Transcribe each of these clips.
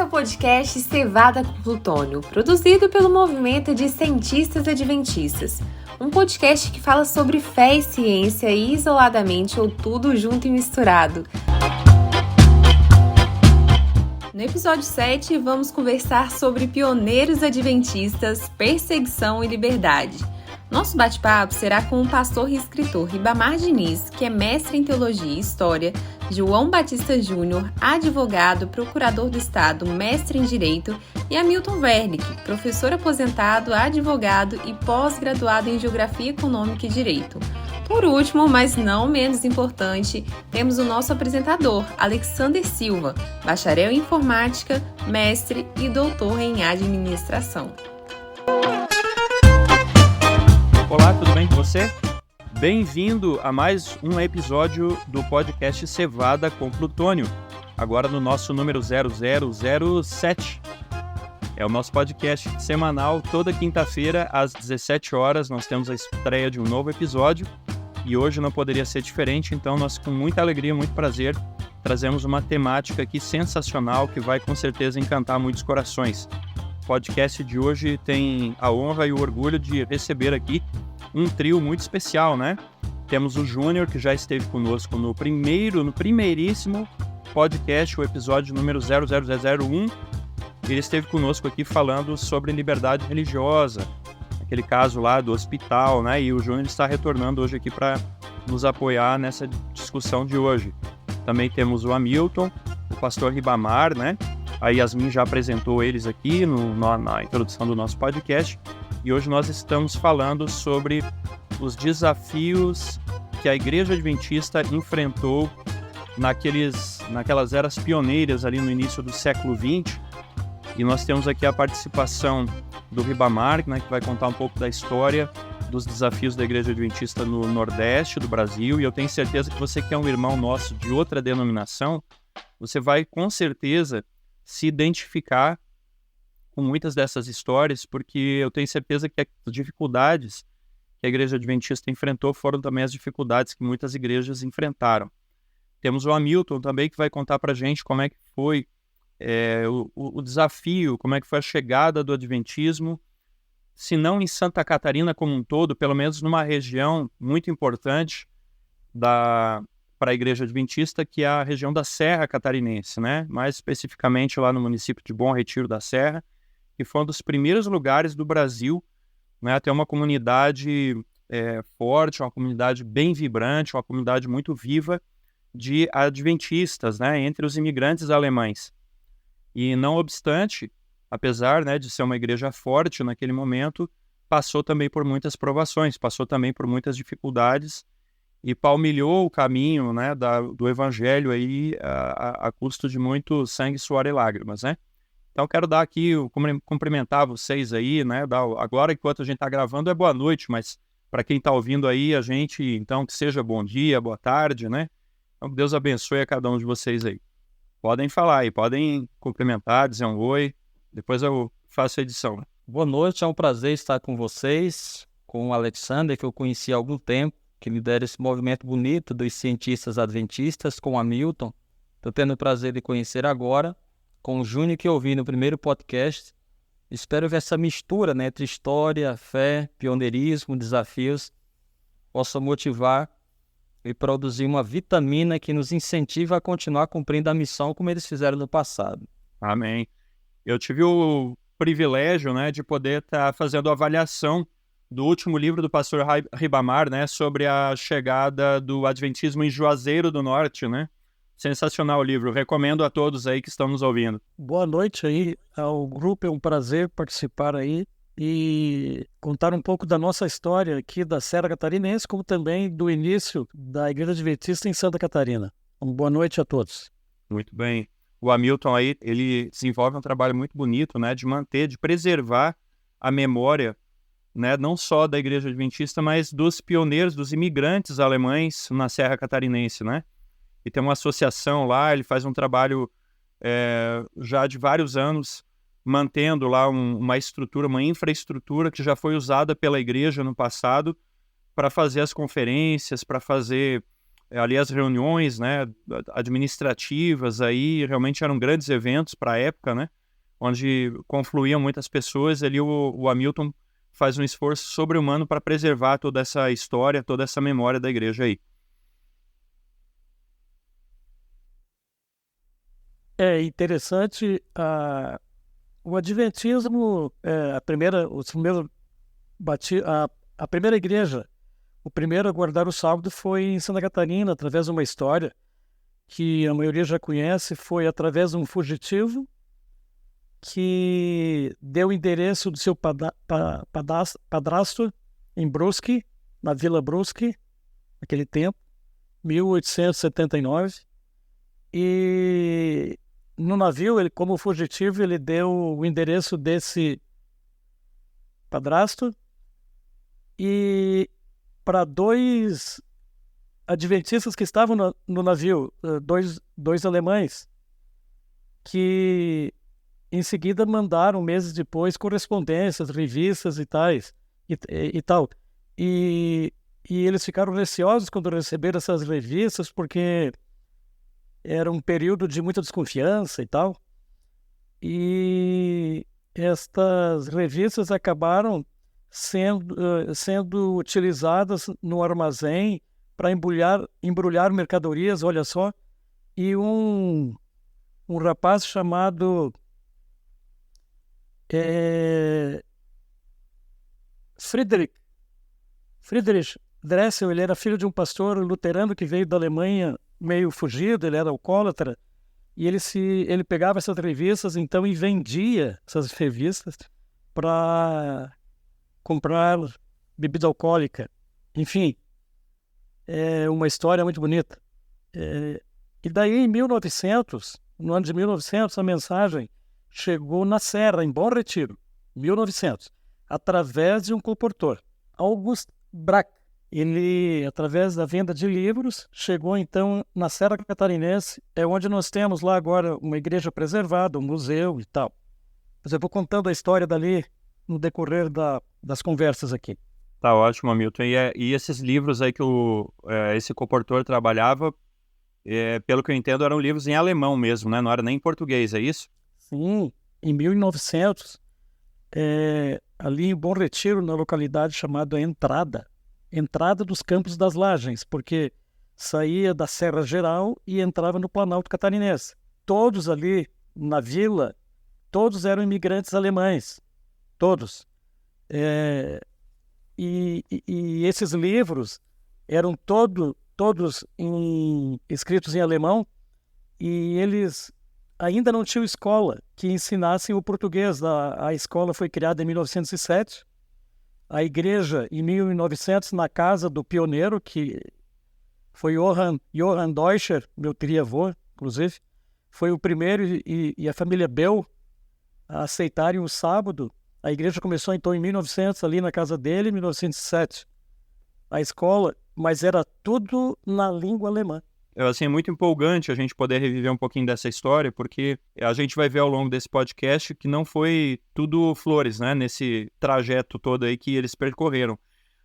o podcast Cevada com Plutônio, produzido pelo Movimento de Cientistas Adventistas. Um podcast que fala sobre fé e ciência isoladamente ou tudo junto e misturado. No episódio 7, vamos conversar sobre pioneiros adventistas, perseguição e liberdade. Nosso bate-papo será com o pastor e escritor Ribamar Diniz, que é mestre em Teologia e História, João Batista Júnior, advogado, procurador do Estado, mestre em Direito, e Hamilton Wernick, professor aposentado, advogado e pós-graduado em Geografia Econômica e Direito. Por último, mas não menos importante, temos o nosso apresentador, Alexander Silva, bacharel em Informática, mestre e doutor em Administração. Olá, tudo bem com você? Bem-vindo a mais um episódio do podcast Cevada com Plutônio, agora no nosso número 0007. É o nosso podcast semanal, toda quinta-feira às 17 horas nós temos a estreia de um novo episódio e hoje não poderia ser diferente, então nós com muita alegria, muito prazer, trazemos uma temática aqui sensacional que vai com certeza encantar muitos corações. O podcast de hoje tem a honra e o orgulho de receber aqui um trio muito especial, né? Temos o Júnior, que já esteve conosco no primeiríssimo podcast, o episódio número 00001. Ele esteve conosco aqui falando sobre liberdade religiosa, aquele caso lá do hospital, né? E o Júnior está retornando hoje aqui para nos apoiar nessa discussão de hoje. Também temos o Hamilton, o pastor Ribamar, né? A Yasmin já apresentou eles aqui na introdução do nosso podcast. E hoje nós estamos falando sobre os desafios que a Igreja Adventista enfrentou naquelas eras pioneiras ali no início do século XX. E nós temos aqui a participação do Ribamar, né, que vai contar um pouco da história dos desafios da Igreja Adventista no Nordeste do Brasil. E eu tenho certeza que você que é um irmão nosso de outra denominação, você vai com certeza se identificar com muitas dessas histórias, porque eu tenho certeza que as dificuldades que a Igreja Adventista enfrentou foram também as dificuldades que muitas igrejas enfrentaram. Temos o Hamilton também, que vai contar para a gente como é que foi o desafio, como é que foi a chegada do Adventismo, se não em Santa Catarina como um todo, pelo menos numa região muito importante para a Igreja Adventista, que é a região da Serra Catarinense, né? Mais especificamente lá no município de Bom Retiro da Serra, que foi um dos primeiros lugares do Brasil, né, a ter uma comunidade forte, uma comunidade bem vibrante, uma comunidade muito viva de adventistas, né, entre os imigrantes alemães. E não obstante, apesar, né, de ser uma igreja forte naquele momento, passou também por muitas provações, passou também por muitas dificuldades, e palmilhou o caminho, né, do evangelho aí a custo de muito sangue, suor e lágrimas, né? Então quero dar aqui, cumprimentar vocês aí, né? Agora, enquanto a gente está gravando, é boa noite, mas para quem está ouvindo aí, a gente, então, que seja bom dia, boa tarde, né? Então Deus abençoe a cada um de vocês aí. Podem falar aí, podem cumprimentar, dizer um oi, depois eu faço a edição. Boa noite, é um prazer estar com vocês, com o Alexander, que eu conheci há algum tempo, que lidera esse movimento bonito dos cientistas adventistas, com o Hamilton. Estou tendo o prazer de conhecer agora, com o Júnior, que eu ouvi no primeiro podcast. Espero ver essa mistura, né, entre história, fé, pioneirismo, desafios, possa motivar e produzir uma vitamina que nos incentiva a continuar cumprindo a missão como eles fizeram no passado. Amém. Eu tive o privilégio, né, de poder estar fazendo a avaliação do último livro do pastor Ribamar, né, sobre a chegada do Adventismo em Juazeiro do Norte, né? Sensacional o livro, recomendo a todos aí que estão nos ouvindo. Boa noite aí ao grupo, é um prazer participar aí e contar um pouco da nossa história aqui da Serra Catarinense, como também do início da Igreja Adventista em Santa Catarina. Boa noite a todos. Muito bem. O Hamilton aí, ele desenvolve um trabalho muito bonito, né, de preservar a memória, né, não só da Igreja Adventista, mas dos pioneiros, dos imigrantes alemães na Serra Catarinense, né? E tem uma associação lá, ele faz um trabalho já de vários anos, mantendo lá uma estrutura, uma infraestrutura que já foi usada pela igreja no passado para fazer as conferências, para fazer ali as reuniões, né, administrativas, aí realmente eram grandes eventos para a época, né? onde confluíam muitas pessoas. Ali o Hamilton faz um esforço sobre-humano para preservar toda essa história, toda essa memória da igreja aí. É interessante, o Adventismo, a primeira igreja, o primeiro a guardar o sábado foi em Santa Catarina, através de uma história que a maioria já conhece. Foi através de um fugitivo que deu o endereço do seu padrasto em Brusque, na Vila Brusque, naquele tempo, 1879. E no navio, ele, como fugitivo, ele deu o endereço desse padrasto e para 2 adventistas que estavam no navio, dois alemães, que em seguida mandaram, meses depois, correspondências, revistas e tal. E eles ficaram receosos quando receberam essas revistas, porque era um período de muita desconfiança e tal. E estas revistas acabaram sendo utilizadas no armazém para embrulhar mercadorias, olha só. E um rapaz chamado Friedrich Dressel, ele era filho de um pastor luterano que veio da Alemanha meio fugido, ele era alcoólatra, e ele pegava essas revistas então e vendia essas revistas para comprar bebida alcoólica. Enfim, é uma história muito bonita. E daí, no ano de 1900, a mensagem chegou na Serra, em Bom Retiro, 1900, através de um comportor, August Brack. Ele, através da venda de livros, chegou então na Serra Catarinense, onde nós temos lá agora uma igreja preservada, um museu e tal. Mas eu vou contando a história dali no decorrer das conversas aqui. Tá ótimo, Hamilton. E esses livros aí que esse comportor trabalhava, pelo que eu entendo, eram livros em alemão mesmo, né? Não era nem em português, é isso? Sim, em 1900, ali em Bom Retiro, na localidade chamada Entrada dos Campos das Lagens, porque saía da Serra Geral e entrava no Planalto Catarinense. Todos ali na vila, todos eram imigrantes alemães, todos. E esses livros eram todos escritos em alemão, e eles ainda não tinham escola que ensinassem o português. A escola foi criada em 1907, a igreja em 1900, na casa do pioneiro, que foi Johann Deutscher, meu tria-avô, inclusive, foi o primeiro, e a família Bell a aceitarem o sábado. A igreja começou então em 1900, ali na casa dele, em 1907, a escola, mas era tudo na língua alemã. Assim, é muito empolgante a gente poder reviver um pouquinho dessa história, porque a gente vai ver ao longo desse podcast que não foi tudo flores, né, nesse trajeto todo aí que eles percorreram.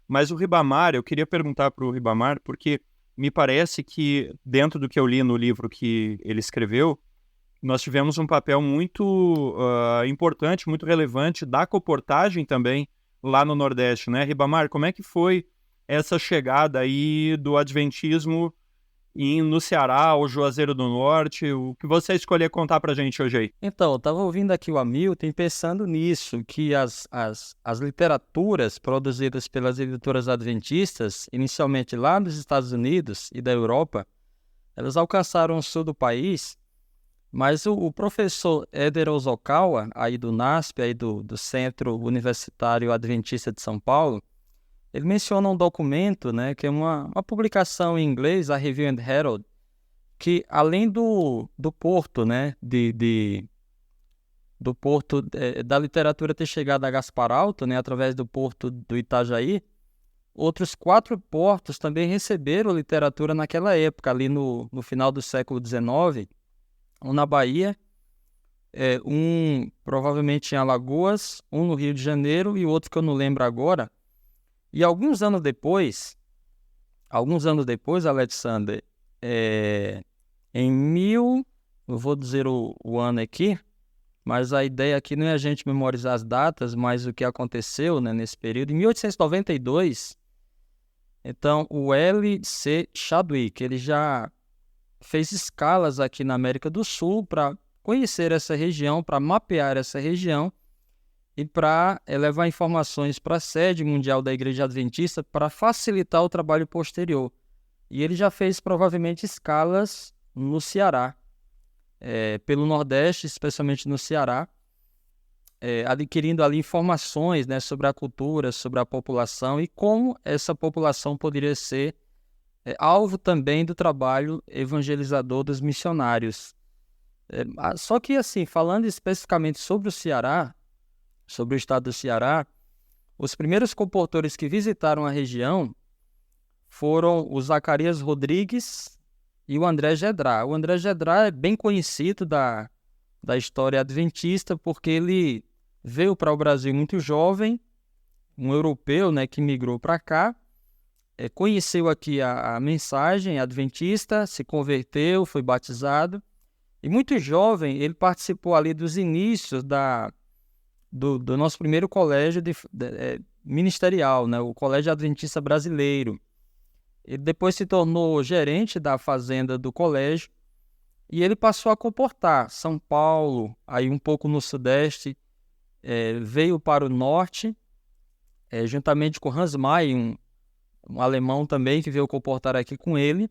Mas o Ribamar, eu queria perguntar para o Ribamar, porque me parece que, dentro do que eu li no livro que ele escreveu, nós tivemos um papel muito importante, muito relevante da comportagem também lá no Nordeste, né? Ribamar, como é que foi essa chegada aí do Adventismo no Ceará, o Juazeiro do Norte? O que você escolher contar pra gente hoje aí? Então, eu estava ouvindo aqui o Hamilton pensando nisso, que as literaturas produzidas pelas editoras adventistas, inicialmente lá nos Estados Unidos e da Europa, elas alcançaram o sul do país, mas o professor Éder Ozokawa, aí do NASP, aí do Centro Universitário Adventista de São Paulo, ele menciona um documento, né, que é uma publicação em inglês, a Review and Herald, que além do porto, né, do porto da literatura ter chegado a Gaspar Alto, né, através do porto do Itajaí, outros 4 portos também receberam literatura naquela época, ali no final do século XIX, um na Bahia, um provavelmente em Alagoas, um no Rio de Janeiro e outro que eu não lembro agora. E alguns anos depois, Alexander, eu vou dizer o ano aqui, mas a ideia aqui não é a gente memorizar as datas, mas o que aconteceu, né, nesse período. Em 1892, então, o L.C. Chadwick, ele já fez escalas aqui na América do Sul para conhecer essa região, para mapear essa região e para levar informações para a sede mundial da Igreja Adventista para facilitar o trabalho posterior. E ele já fez provavelmente escalas no Ceará, pelo Nordeste, especialmente no Ceará, adquirindo ali informações, né, sobre a cultura, sobre a população e como essa população poderia ser alvo também do trabalho evangelizador dos missionários. Só que, assim, falando especificamente sobre o Ceará, sobre o estado do Ceará, os primeiros comportores que visitaram a região foram o Zacarias Rodrigues e o André Gedrá. O André Gedrá é bem conhecido da história adventista porque ele veio para o Brasil muito jovem, um europeu, né, que migrou para cá, conheceu aqui a mensagem adventista, se converteu, foi batizado, e muito jovem ele participou ali dos inícios do nosso primeiro colégio ministerial, né, o Colégio Adventista Brasileiro. Ele depois se tornou gerente da fazenda do colégio e ele passou a comportar São Paulo, aí um pouco no Sudeste, veio para o Norte, juntamente com Hans May, um alemão também que veio comportar aqui com ele,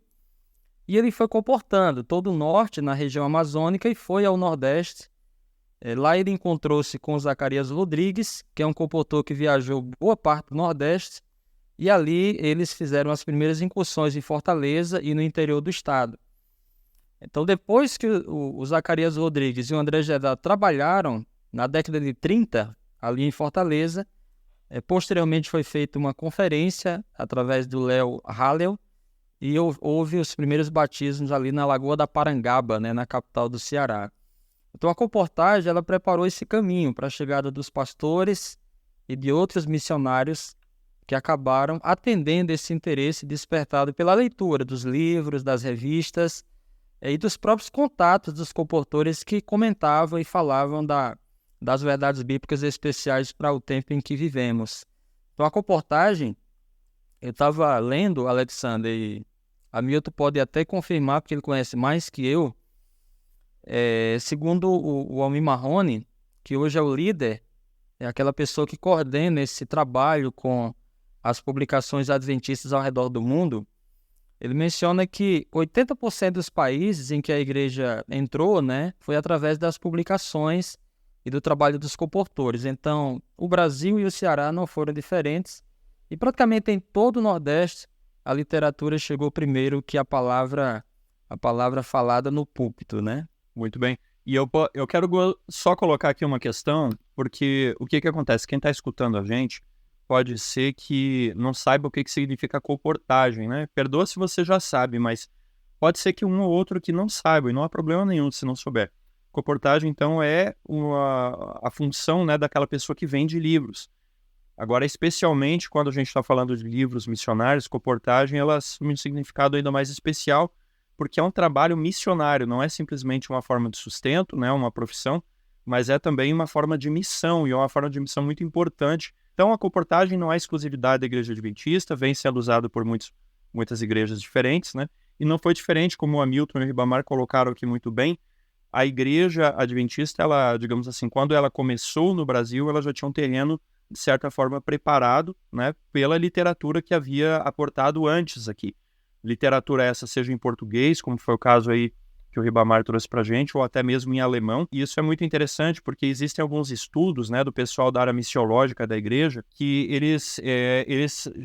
e ele foi comportando todo o Norte, na região amazônica, e foi ao Nordeste. Lá ele encontrou-se com o Zacarias Rodrigues, que é um comportor que viajou boa parte do Nordeste, e ali eles fizeram as primeiras incursões em Fortaleza e no interior do estado. Então, depois que o Zacarias Rodrigues e o André Gedrá trabalharam na década de 30, ali em Fortaleza, posteriormente foi feita uma conferência através do Léo Hallel e houve os primeiros batismos ali na Lagoa da Parangaba, né, na capital do Ceará. Então, a comportagem ela preparou esse caminho para a chegada dos pastores e de outros missionários que acabaram atendendo esse interesse despertado pela leitura dos livros, das revistas e dos próprios contatos dos comportores que comentavam e falavam das verdades bíblicas especiais para o tempo em que vivemos. Então, a comportagem, eu estava lendo, Alexander, e Hamilton pode até confirmar, porque ele conhece mais que eu, segundo o Almir Marrone, que hoje é o líder, é aquela pessoa que coordena esse trabalho com as publicações adventistas ao redor do mundo, ele menciona que 80% dos países em que a igreja entrou, né, foi através das publicações e do trabalho dos comportores. Então, o Brasil e o Ceará não foram diferentes, e praticamente em todo o Nordeste a literatura chegou primeiro que a palavra falada no púlpito, né? Muito bem. E eu quero só colocar aqui uma questão, porque o que acontece? Quem está escutando a gente pode ser que não saiba o que significa comportagem, né? Perdoa se você já sabe, mas pode ser que um ou outro que não saiba, e não há problema nenhum se não souber. Comportagem, então, é a função, né, daquela pessoa que vende livros. Agora, especialmente quando a gente está falando de livros missionários, comportagem, ela assume um significado ainda mais especial, porque é um trabalho missionário, não é simplesmente uma forma de sustento, né, uma profissão, mas é também uma forma de missão, e é uma forma de missão muito importante. Então, a comportagem não é exclusividade da Igreja Adventista, vem sendo usado por muitas igrejas diferentes, né? E não foi diferente, como o Hamilton e o Ribamar colocaram aqui muito bem. A Igreja Adventista, ela, digamos assim, quando ela começou no Brasil, ela já tinha um terreno, de certa forma, preparado, né, pela literatura que havia aportado antes aqui. Literatura essa, seja em português, como foi o caso aí que o Ribamar trouxe para a gente, ou até mesmo em alemão. E isso é muito interessante, porque existem alguns estudos, né, do pessoal da área missiológica da igreja, que eles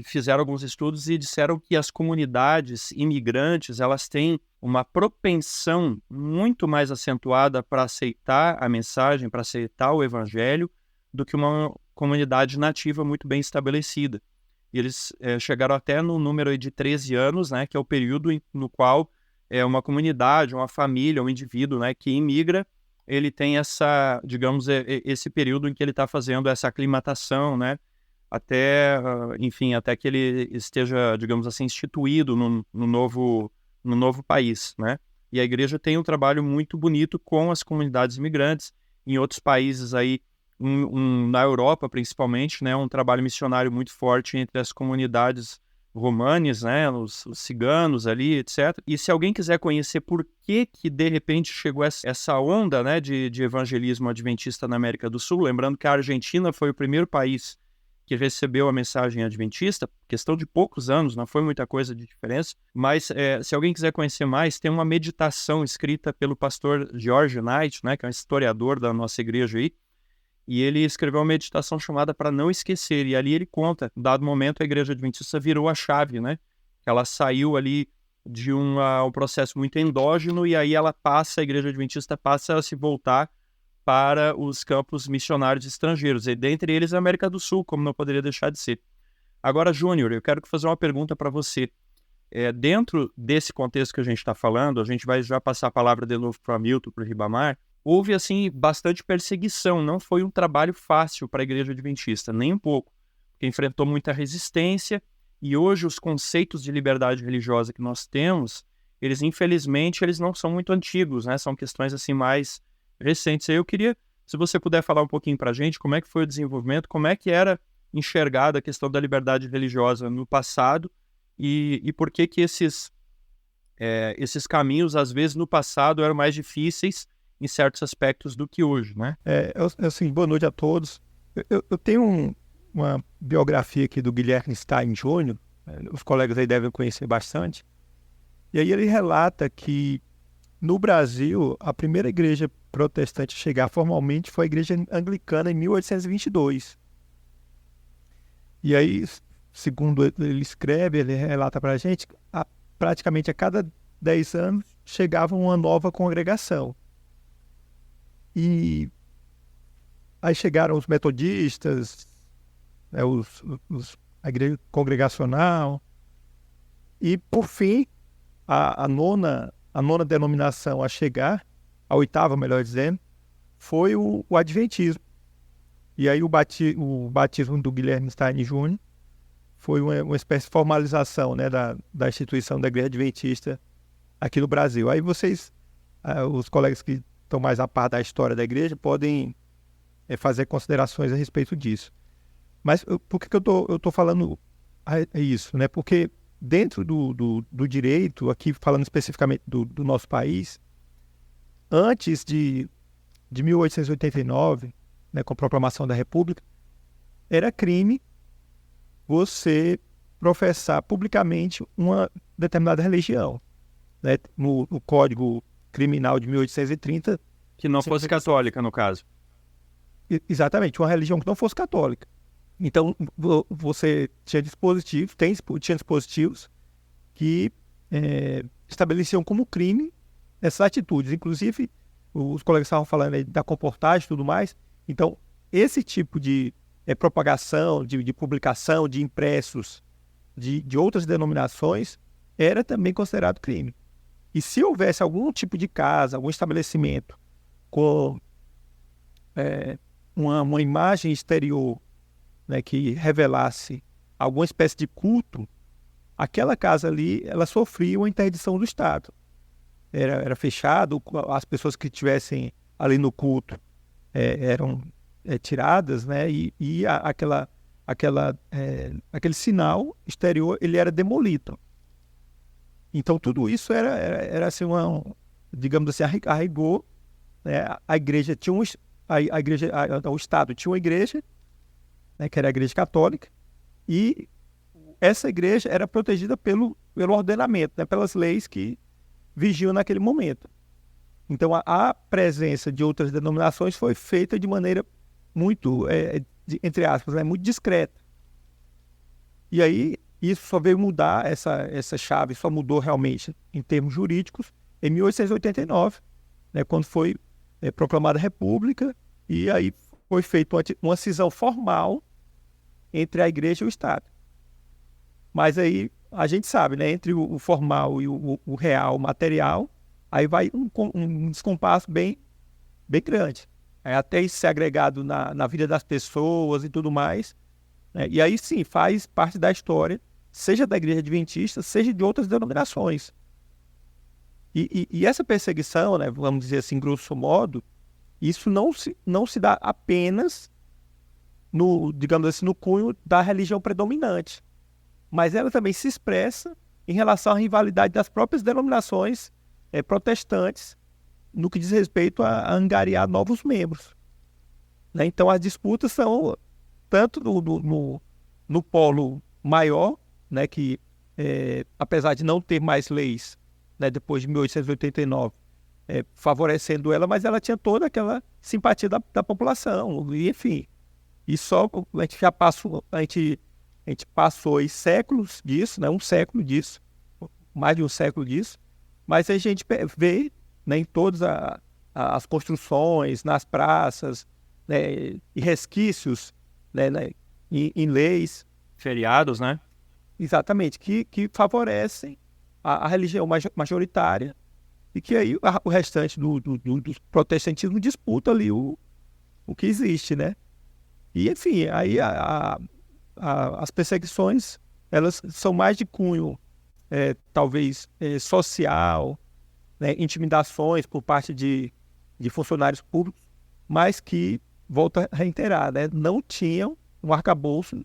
fizeram alguns estudos e disseram que as comunidades imigrantes, elas têm uma propensão muito mais acentuada para aceitar a mensagem, para aceitar o evangelho, do que uma comunidade nativa muito bem estabelecida. E eles chegaram até no número de 13 anos, né, que é o período no qual uma comunidade, uma família, um indivíduo, né, que imigra, ele tem essa, digamos, esse período em que ele está fazendo essa aclimatação, né, até que ele esteja, digamos assim, instituído no novo país, né. E a igreja tem um trabalho muito bonito com as comunidades imigrantes. em outros países aí, na Europa principalmente, né, um trabalho missionário muito forte entre as comunidades romanes, né, os ciganos ali, etc. E se alguém quiser conhecer por que de repente chegou essa onda, né, de evangelismo adventista na América do Sul, lembrando que a Argentina foi o primeiro país que recebeu a mensagem adventista, questão de poucos anos, não foi muita coisa de diferença, mas se alguém quiser conhecer mais, tem uma meditação escrita pelo pastor George Knight, né, que é um historiador da nossa igreja aí, e ele escreveu uma meditação chamada Para Não Esquecer, e ali ele conta, dado momento a igreja adventista virou a chave, né, ela saiu ali de um processo muito endógeno, e aí a igreja adventista passa a se voltar para os campos missionários estrangeiros, e dentre eles a América do Sul, como não poderia deixar de ser. Agora, Júnior, eu quero fazer uma pergunta para você. Dentro desse contexto que a gente está falando, a gente vai já passar a palavra de novo para o Hamilton, para o Ribamar, houve, assim, bastante perseguição, não foi um trabalho fácil para a igreja adventista, nem um pouco, porque enfrentou muita resistência, e hoje os conceitos de liberdade religiosa que nós temos, infelizmente, eles não são muito antigos, né? São questões, assim, mais recentes. Eu queria, se você puder falar um pouquinho para a gente, como é que foi o desenvolvimento, como é que era enxergada a questão da liberdade religiosa no passado e por que esses caminhos, às vezes, no passado eram mais difíceis em certos aspectos do que hoje, né? Assim, boa noite a todos. Eu tenho uma biografia aqui do Guilherme Stein Jr., os colegas aí devem conhecer bastante, e aí ele relata que no Brasil, a primeira igreja protestante a chegar formalmente foi a igreja anglicana em 1822. E aí, segundo ele escreve, ele relata para a gente, praticamente a cada 10 anos chegava uma nova congregação. E aí chegaram os metodistas, né, a igreja congregacional, e por fim, a nona denominação a chegar, a oitava, melhor dizendo, foi o Adventismo. E aí o batismo do Guilherme Stein Jr. foi uma espécie de formalização, né, da instituição da Igreja Adventista aqui no Brasil. Aí vocês, os colegas que estão mais a par da história da igreja, podem fazer considerações a respeito disso. Mas por que eu estou falando isso? Né? Porque dentro do direito, aqui falando especificamente do nosso país, antes de 1889, né, com a proclamação da República, era crime você professar publicamente uma determinada religião. Né? No Código Criminal de 1830... Que não fosse católica, no caso. Exatamente, uma religião que não fosse católica. Então, você tinha tinha dispositivos que estabeleciam como crime essas atitudes. Inclusive, os colegas estavam falando aí da comportagem e tudo mais. Então, esse tipo de propagação, de publicação, de impressos de outras denominações, era também considerado crime. E se houvesse algum tipo de casa, algum estabelecimento com uma imagem exterior, né, que revelasse alguma espécie de culto, aquela casa ali, ela sofria uma interdição do Estado. Era fechado, as pessoas que estivessem ali no culto eram tiradas, né, e aquele sinal exterior, ele era demolido. Então, tudo isso era assim, digamos assim, a rigor, né, a igreja tinha o Estado tinha uma igreja, né, que era a Igreja Católica, e essa igreja era protegida pelo ordenamento, né, pelas leis que vigiam naquele momento. Então, a presença de outras denominações foi feita de maneira muito, entre aspas, né, muito discreta. E aí, isso só veio mudar, essa chave só mudou realmente em termos jurídicos em 1889, né, quando foi proclamada a República, e aí foi feita uma cisão formal entre a igreja e o Estado. Mas aí a gente sabe, né, entre o formal e o real, o material, aí vai um descompasso bem, bem grande. Até isso ser agregado na vida das pessoas e tudo mais, né? E aí sim, faz parte da história, seja da Igreja Adventista, seja de outras denominações. E essa perseguição, né, vamos dizer assim, grosso modo, Isso não se dá apenas digamos assim, no cunho da religião predominante, mas ela também se expressa em relação à rivalidade das próprias denominações protestantes no que diz respeito a angariar novos membros, né? Então as disputas são tanto no polo maior, né, que apesar de não ter mais leis, né, depois de 1889, favorecendo ela, mas ela tinha toda aquela simpatia da população, e enfim. E só a gente já passou, a gente passou aí séculos disso, né, um século disso, mais de um século disso, mas a gente vê, né, em todas as construções, nas praças, né, e resquícios, né, em leis. Feriados, né? Exatamente, que favorecem a religião majoritária e que aí o restante do protestantismo disputa ali o que existe, né? E, enfim, aí as perseguições, elas são mais de cunho, talvez, social, né? Intimidações por parte de funcionários públicos, mas que, volto a reiterar, né? Não tinham um arcabouço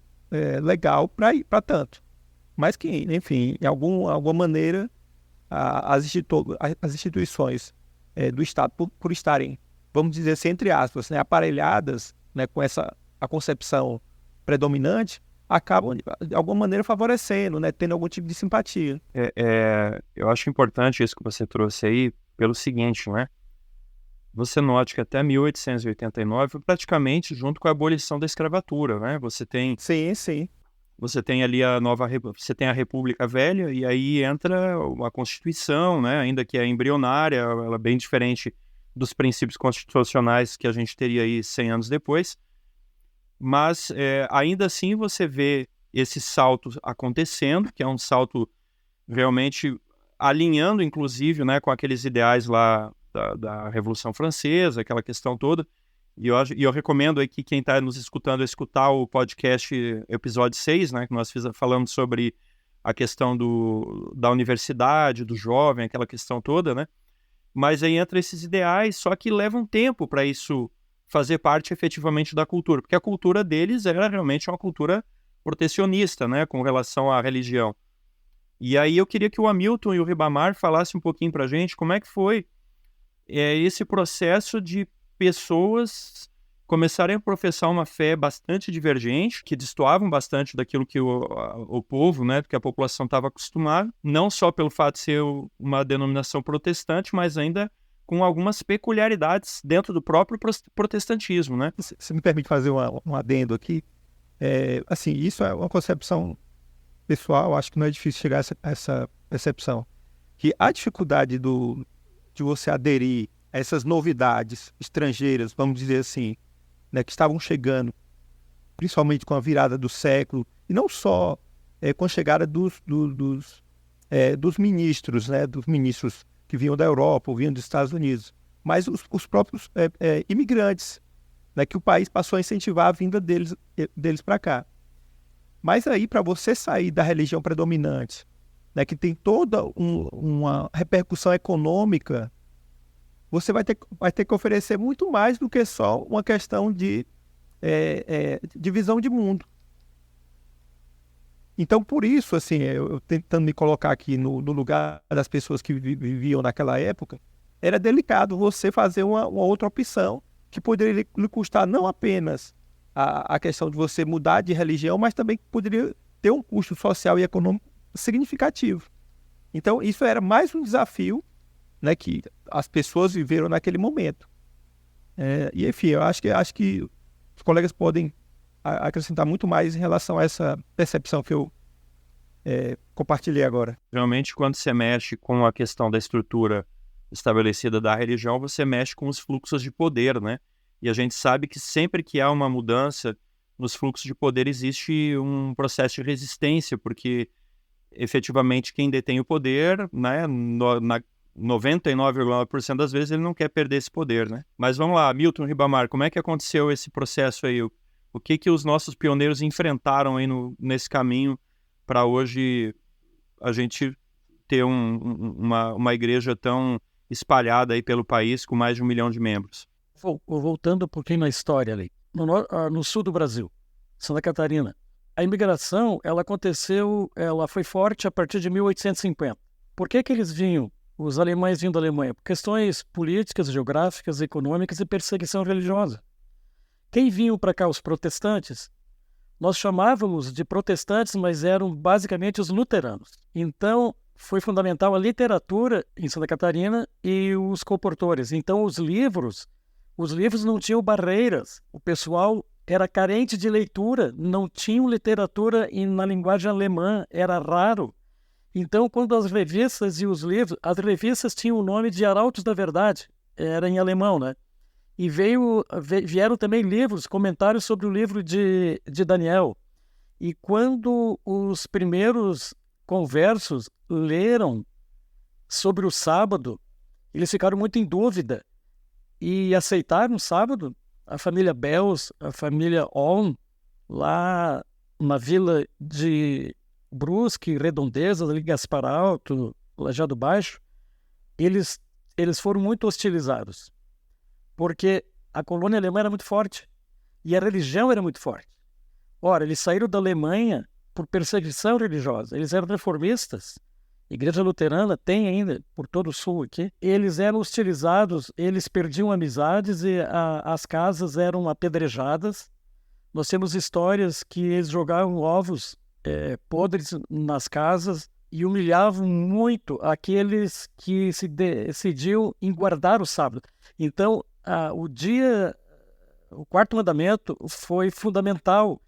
legal para tanto. Mas que, enfim, de alguma maneira, as instituições do Estado, por estarem, vamos dizer assim, entre aspas, né, aparelhadas, né, com a concepção predominante, acabam, de alguma maneira, favorecendo, né, tendo algum tipo de simpatia. Eu acho importante isso que você trouxe aí, pelo seguinte, né? Você note que até 1889 foi praticamente junto com a abolição da escravatura, né? Você tem ali você tem a República Velha, e aí entra uma Constituição, né? Ainda que é embrionária, ela é bem diferente dos princípios constitucionais que a gente teria aí 100 anos depois. Mas ainda assim você vê esse salto acontecendo, que é um salto realmente alinhando, inclusive, né, com aqueles ideais lá da Revolução Francesa, aquela questão toda. E eu recomendo aí que quem está nos escutando escutar o podcast episódio 6, né, que nós falamos sobre a questão da universidade, do jovem, aquela questão toda, né? Mas aí entra esses ideais, só que leva um tempo para isso fazer parte efetivamente da cultura, porque a cultura deles era realmente uma cultura protecionista, né, com relação à religião. E aí eu queria que o Hamilton e o Ribamar falassem um pouquinho para a gente como é que foi esse processo de pessoas começarem a professar uma fé bastante divergente, que destoavam bastante daquilo que o povo, né, que a população estava acostumada, não só pelo fato de ser uma denominação protestante, mas ainda com algumas peculiaridades dentro do próprio protestantismo, né? Você me permite fazer um adendo aqui? Assim, isso é uma concepção pessoal, acho que não é difícil chegar a essa percepção, que a dificuldade de você aderir a essas novidades estrangeiras, vamos dizer assim, né, que estavam chegando, principalmente com a virada do século, e não só com a chegada dos ministros, né, dos ministros que vinham da Europa ou vinham dos Estados Unidos, mas os próprios imigrantes, né, que o país passou a incentivar a vinda deles para cá. Mas aí, para você sair da religião predominante, né, que tem toda uma repercussão econômica, você vai ter que oferecer muito mais do que só uma questão de visão de mundo. Então, por isso, assim, eu tentando me colocar aqui no lugar das pessoas que viviam naquela época, era delicado você fazer uma outra opção que poderia lhe custar não apenas a questão de você mudar de religião, mas também poderia ter um custo social e econômico significativo. Então, isso era mais um desafio, né, que as pessoas viveram naquele momento. E, enfim, eu acho que os colegas podem acrescentar muito mais em relação a essa percepção que eu compartilhei agora. Realmente, quando você mexe com a questão da estrutura estabelecida da religião, você mexe com os fluxos de poder, né? E a gente sabe que sempre que há uma mudança nos fluxos de poder, existe um processo de resistência, porque efetivamente quem detém o poder, né, 99,9% das vezes ele não quer perder esse poder, né? Mas vamos lá, Milton, Ribamar, como é que aconteceu esse processo aí? O que os nossos pioneiros enfrentaram aí nesse caminho para hoje a gente ter uma igreja tão espalhada aí pelo país com mais de 1 milhão de membros? voltando um pouquinho na história ali, no sul do Brasil, Santa Catarina, a imigração, ela foi forte a partir de 1850. Por que eles vinham? Os alemães vinham da Alemanha? Por questões políticas, geográficas, econômicas e perseguição religiosa. Quem vinham para cá? Os protestantes. Nós chamávamos de protestantes, mas eram basicamente os luteranos. Então, foi fundamental a literatura em Santa Catarina e os comportores. Então, os livros não tinham barreiras. O pessoal era carente de leitura, não tinham literatura na linguagem alemã, era raro. Então, quando as revistas e os livros, as revistas tinham o nome de Arautos da Verdade, era em alemão, né? E vieram também livros, comentários sobre o livro de Daniel. E quando os primeiros conversos leram sobre o sábado, eles ficaram muito em dúvida e aceitaram o sábado. A família Bells, a família Olm, lá na vila de Brusque, Redondezas, ali Gaspar Alto, Lajeado Baixo, eles foram muito hostilizados, porque a colônia alemã era muito forte e a religião era muito forte. Ora, eles saíram da Alemanha por perseguição religiosa, eles eram reformistas, a igreja luterana tem ainda por todo o sul aqui, eles eram hostilizados, eles perdiam amizades e as casas eram apedrejadas. Nós temos histórias que eles jogavam ovos podres nas casas e humilhavam muito aqueles que se decidiam em guardar o sábado. Então, o quarto mandamento foi fundamental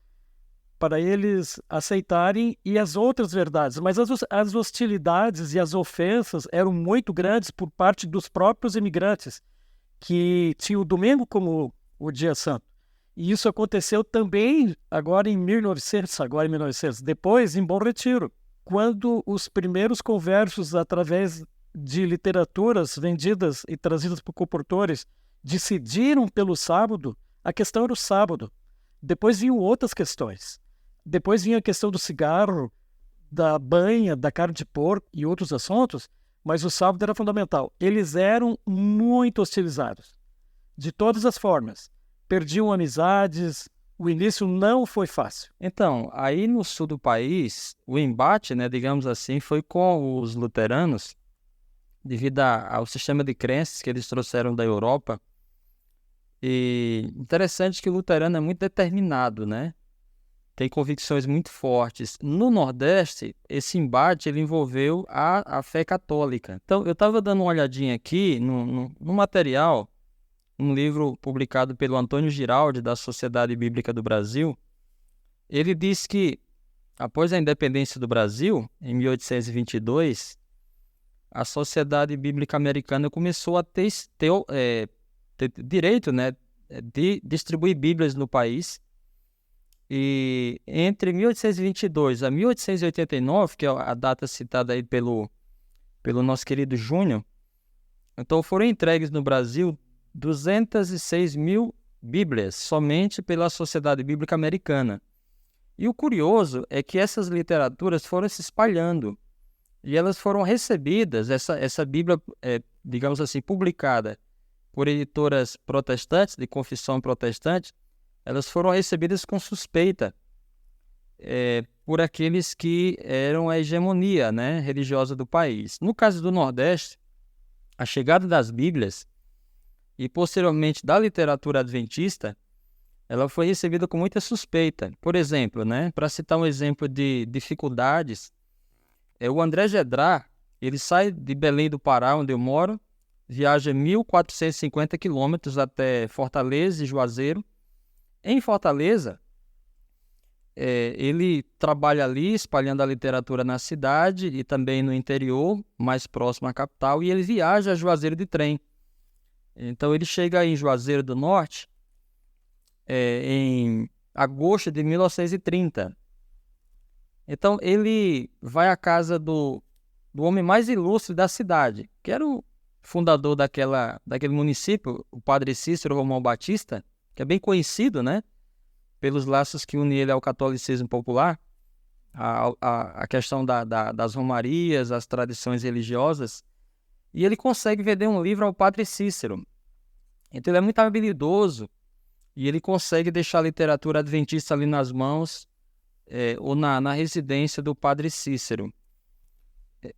para eles aceitarem, e as outras verdades. Mas as hostilidades e as ofensas eram muito grandes por parte dos próprios imigrantes, que tinham o domingo como o dia santo. E isso aconteceu também agora em 1900, depois em Bom Retiro, quando os primeiros conversos, através de literaturas vendidas e trazidas por comportores, decidiram pelo sábado. A questão era o sábado. Depois vinham outras questões. Depois vinha a questão do cigarro, da banha, da carne de porco e outros assuntos, mas o sábado era fundamental. Eles eram muito hostilizados, de todas as formas. Perdiam amizades, o início não foi fácil. Então, aí no sul do país, o embate, né, digamos assim, foi com os luteranos, devido ao sistema de crenças que eles trouxeram da Europa. E interessante que o luterano é muito determinado, né? Tem convicções muito fortes. No Nordeste, esse embate ele envolveu a fé católica. Então, eu estava dando uma olhadinha aqui no material, um livro publicado pelo Antônio Giraldi, da Sociedade Bíblica do Brasil. Ele diz que, após a independência do Brasil, em 1822, a Sociedade Bíblica Americana começou a ter direito, né, de distribuir Bíblias no país. E entre 1822 a 1889, que é a data citada aí pelo nosso querido Júnior, então foram entregues no Brasil 206 mil Bíblias, somente pela Sociedade Bíblica Americana. E o curioso é que essas literaturas foram se espalhando, e elas foram recebidas, essa Bíblia, digamos assim, publicada por editoras protestantes, de confissão protestante, elas foram recebidas com suspeita por aqueles que eram a hegemonia, né, religiosa do país. No caso do Nordeste, a chegada das Bíblias e, posteriormente, da literatura adventista, ela foi recebida com muita suspeita. Por exemplo, né, para citar um exemplo de dificuldades, o André Gedrá, ele sai de Belém do Pará, onde eu moro, viaja 1.450 quilômetros até Fortaleza e Juazeiro. Em Fortaleza, ele trabalha ali espalhando a literatura na cidade e também no interior, mais próximo à capital, e ele viaja a Juazeiro de trem. Então ele chega em Juazeiro do Norte em agosto de 1930. Então ele vai à casa do homem mais ilustre da cidade, que era o fundador daquele município, o padre Cícero Romão Batista, que é bem conhecido, né, pelos laços que unem ele ao catolicismo popular, a questão das romarias, as tradições religiosas, e ele consegue vender um livro ao padre Cícero. Então ele é muito habilidoso e ele consegue deixar a literatura adventista ali nas mãos ou na residência do padre Cícero.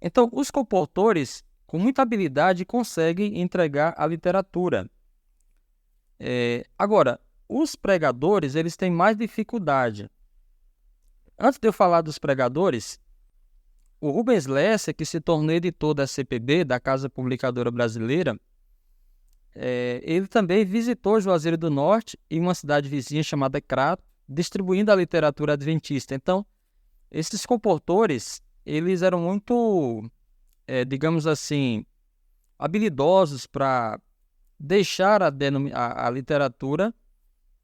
Então, os compositores, com muita habilidade, conseguem entregar a literatura. Agora, os pregadores, eles têm mais dificuldade. Antes de eu falar dos pregadores, o Rubens Lessa, que se tornou editor da CPB, da Casa Publicadora Brasileira, ele também visitou Juazeiro do Norte e uma cidade vizinha chamada Crato, distribuindo a literatura adventista. Então, esses compositores, eles eram muito, digamos assim, habilidosos para deixar a literatura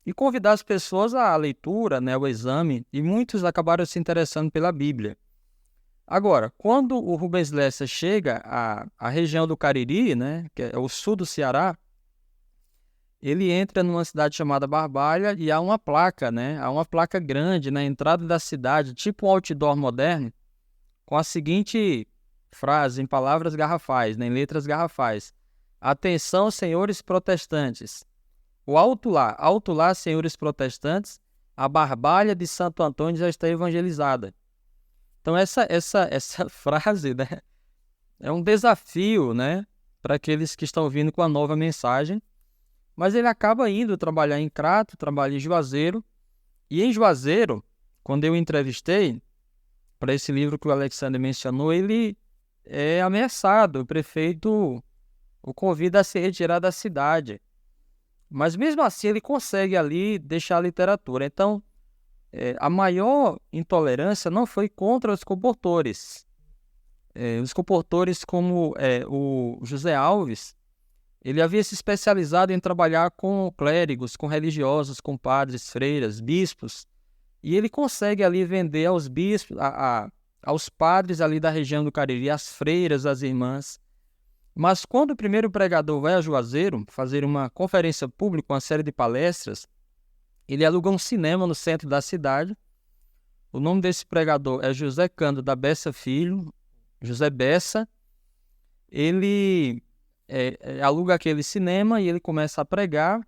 e convidar as pessoas à leitura, né, ao exame, e muitos acabaram se interessando pela Bíblia. Agora, quando o Rubens Lessa chega à região do Cariri, né, que é o sul do Ceará, ele entra numa cidade chamada Barbalha e há uma placa, né, há uma placa grande na entrada da cidade, tipo um outdoor moderno, com a seguinte frase, em palavras garrafais, né, em letras garrafais: atenção, senhores protestantes. O alto lá, senhores protestantes, a Barbalha de Santo Antônio já está evangelizada. Então essa frase, né, é um desafio, né, para aqueles que estão vindo com a nova mensagem. Mas ele acaba indo trabalhar em Crato, trabalha em Juazeiro. E em Juazeiro, quando eu entrevistei, para esse livro que o Alexandre mencionou, ele é ameaçado. O prefeito o convida a se retirar da cidade. Mas mesmo assim ele consegue ali deixar a literatura. Então, a maior intolerância não foi contra os compositores. Os compositores como o José Alves, ele havia se especializado em trabalhar com clérigos, com religiosos, com padres, freiras, bispos. E ele consegue ali vender aos bispos, aos padres ali da região do Cariri, às freiras, às irmãs. Mas quando o primeiro pregador vai a Juazeiro fazer uma conferência pública, uma série de palestras, ele aluga um cinema no centro da cidade. O nome desse pregador é José Cândido da Bessa Filho, José Bessa. Ele aluga aquele cinema e ele começa a pregar.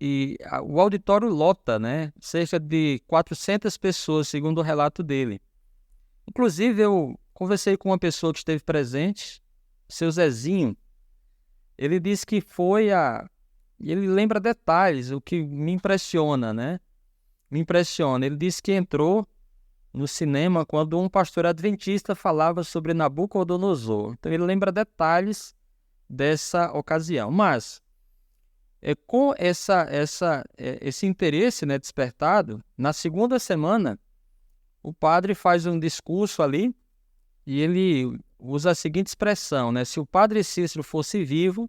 E o auditório lota, né? Cerca de 400 pessoas, segundo o relato dele. Inclusive, eu conversei com uma pessoa que esteve presente, seu Zezinho. Ele disse que ele lembra detalhes, o que me impressiona, né? Me impressiona. Ele disse que entrou no cinema quando um pastor adventista falava sobre Nabucodonosor. Então, ele lembra detalhes dessa ocasião. Mas, com esse interesse, né, despertado, na segunda semana, o padre faz um discurso ali e ele usa a seguinte expressão, né? Se o padre Cícero fosse vivo,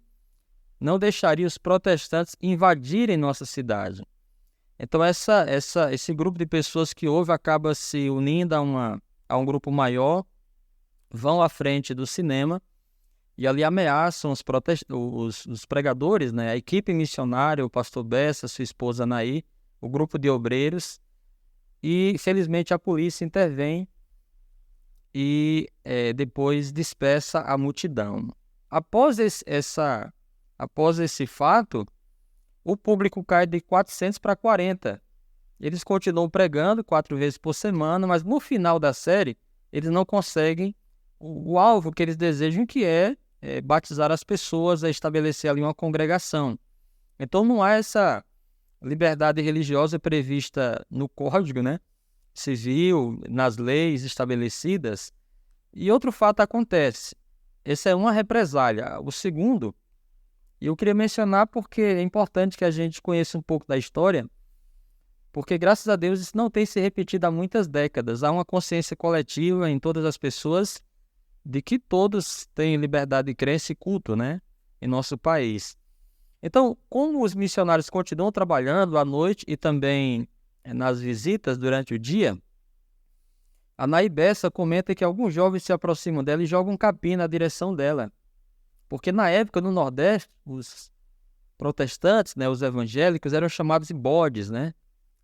não deixaria os protestantes invadirem nossa cidade. Então, esse grupo de pessoas que houve acaba se unindo a um grupo maior, vão à frente do cinema e ali ameaçam os pregadores, né? A equipe missionária, o pastor Bessa, sua esposa Anaí, o grupo de obreiros, e felizmente a polícia intervém e depois dispersa a multidão. Após esse fato, o público cai de 400 para 40. Eles continuam pregando 4 vezes por semana, mas no final da série, eles não conseguem o alvo que eles desejam, que é batizar as pessoas, estabelecer ali uma congregação. Então não há essa liberdade religiosa prevista no Código, né, Civil, nas leis estabelecidas. E outro fato acontece. Essa é uma represália. O segundo, e eu queria mencionar porque é importante que a gente conheça um pouco da história, porque graças a Deus isso não tem se repetido há muitas décadas. Há uma consciência coletiva em todas as pessoas de que todos têm liberdade de crença e culto, né, em nosso país. Então, como os missionários continuam trabalhando à noite e também nas visitas durante o dia, a Anaí Bessa comenta que alguns jovens se aproximam dela e jogam capim na direção dela. Porque na época, no Nordeste, os protestantes, né, os evangélicos, eram chamados de bodes, né?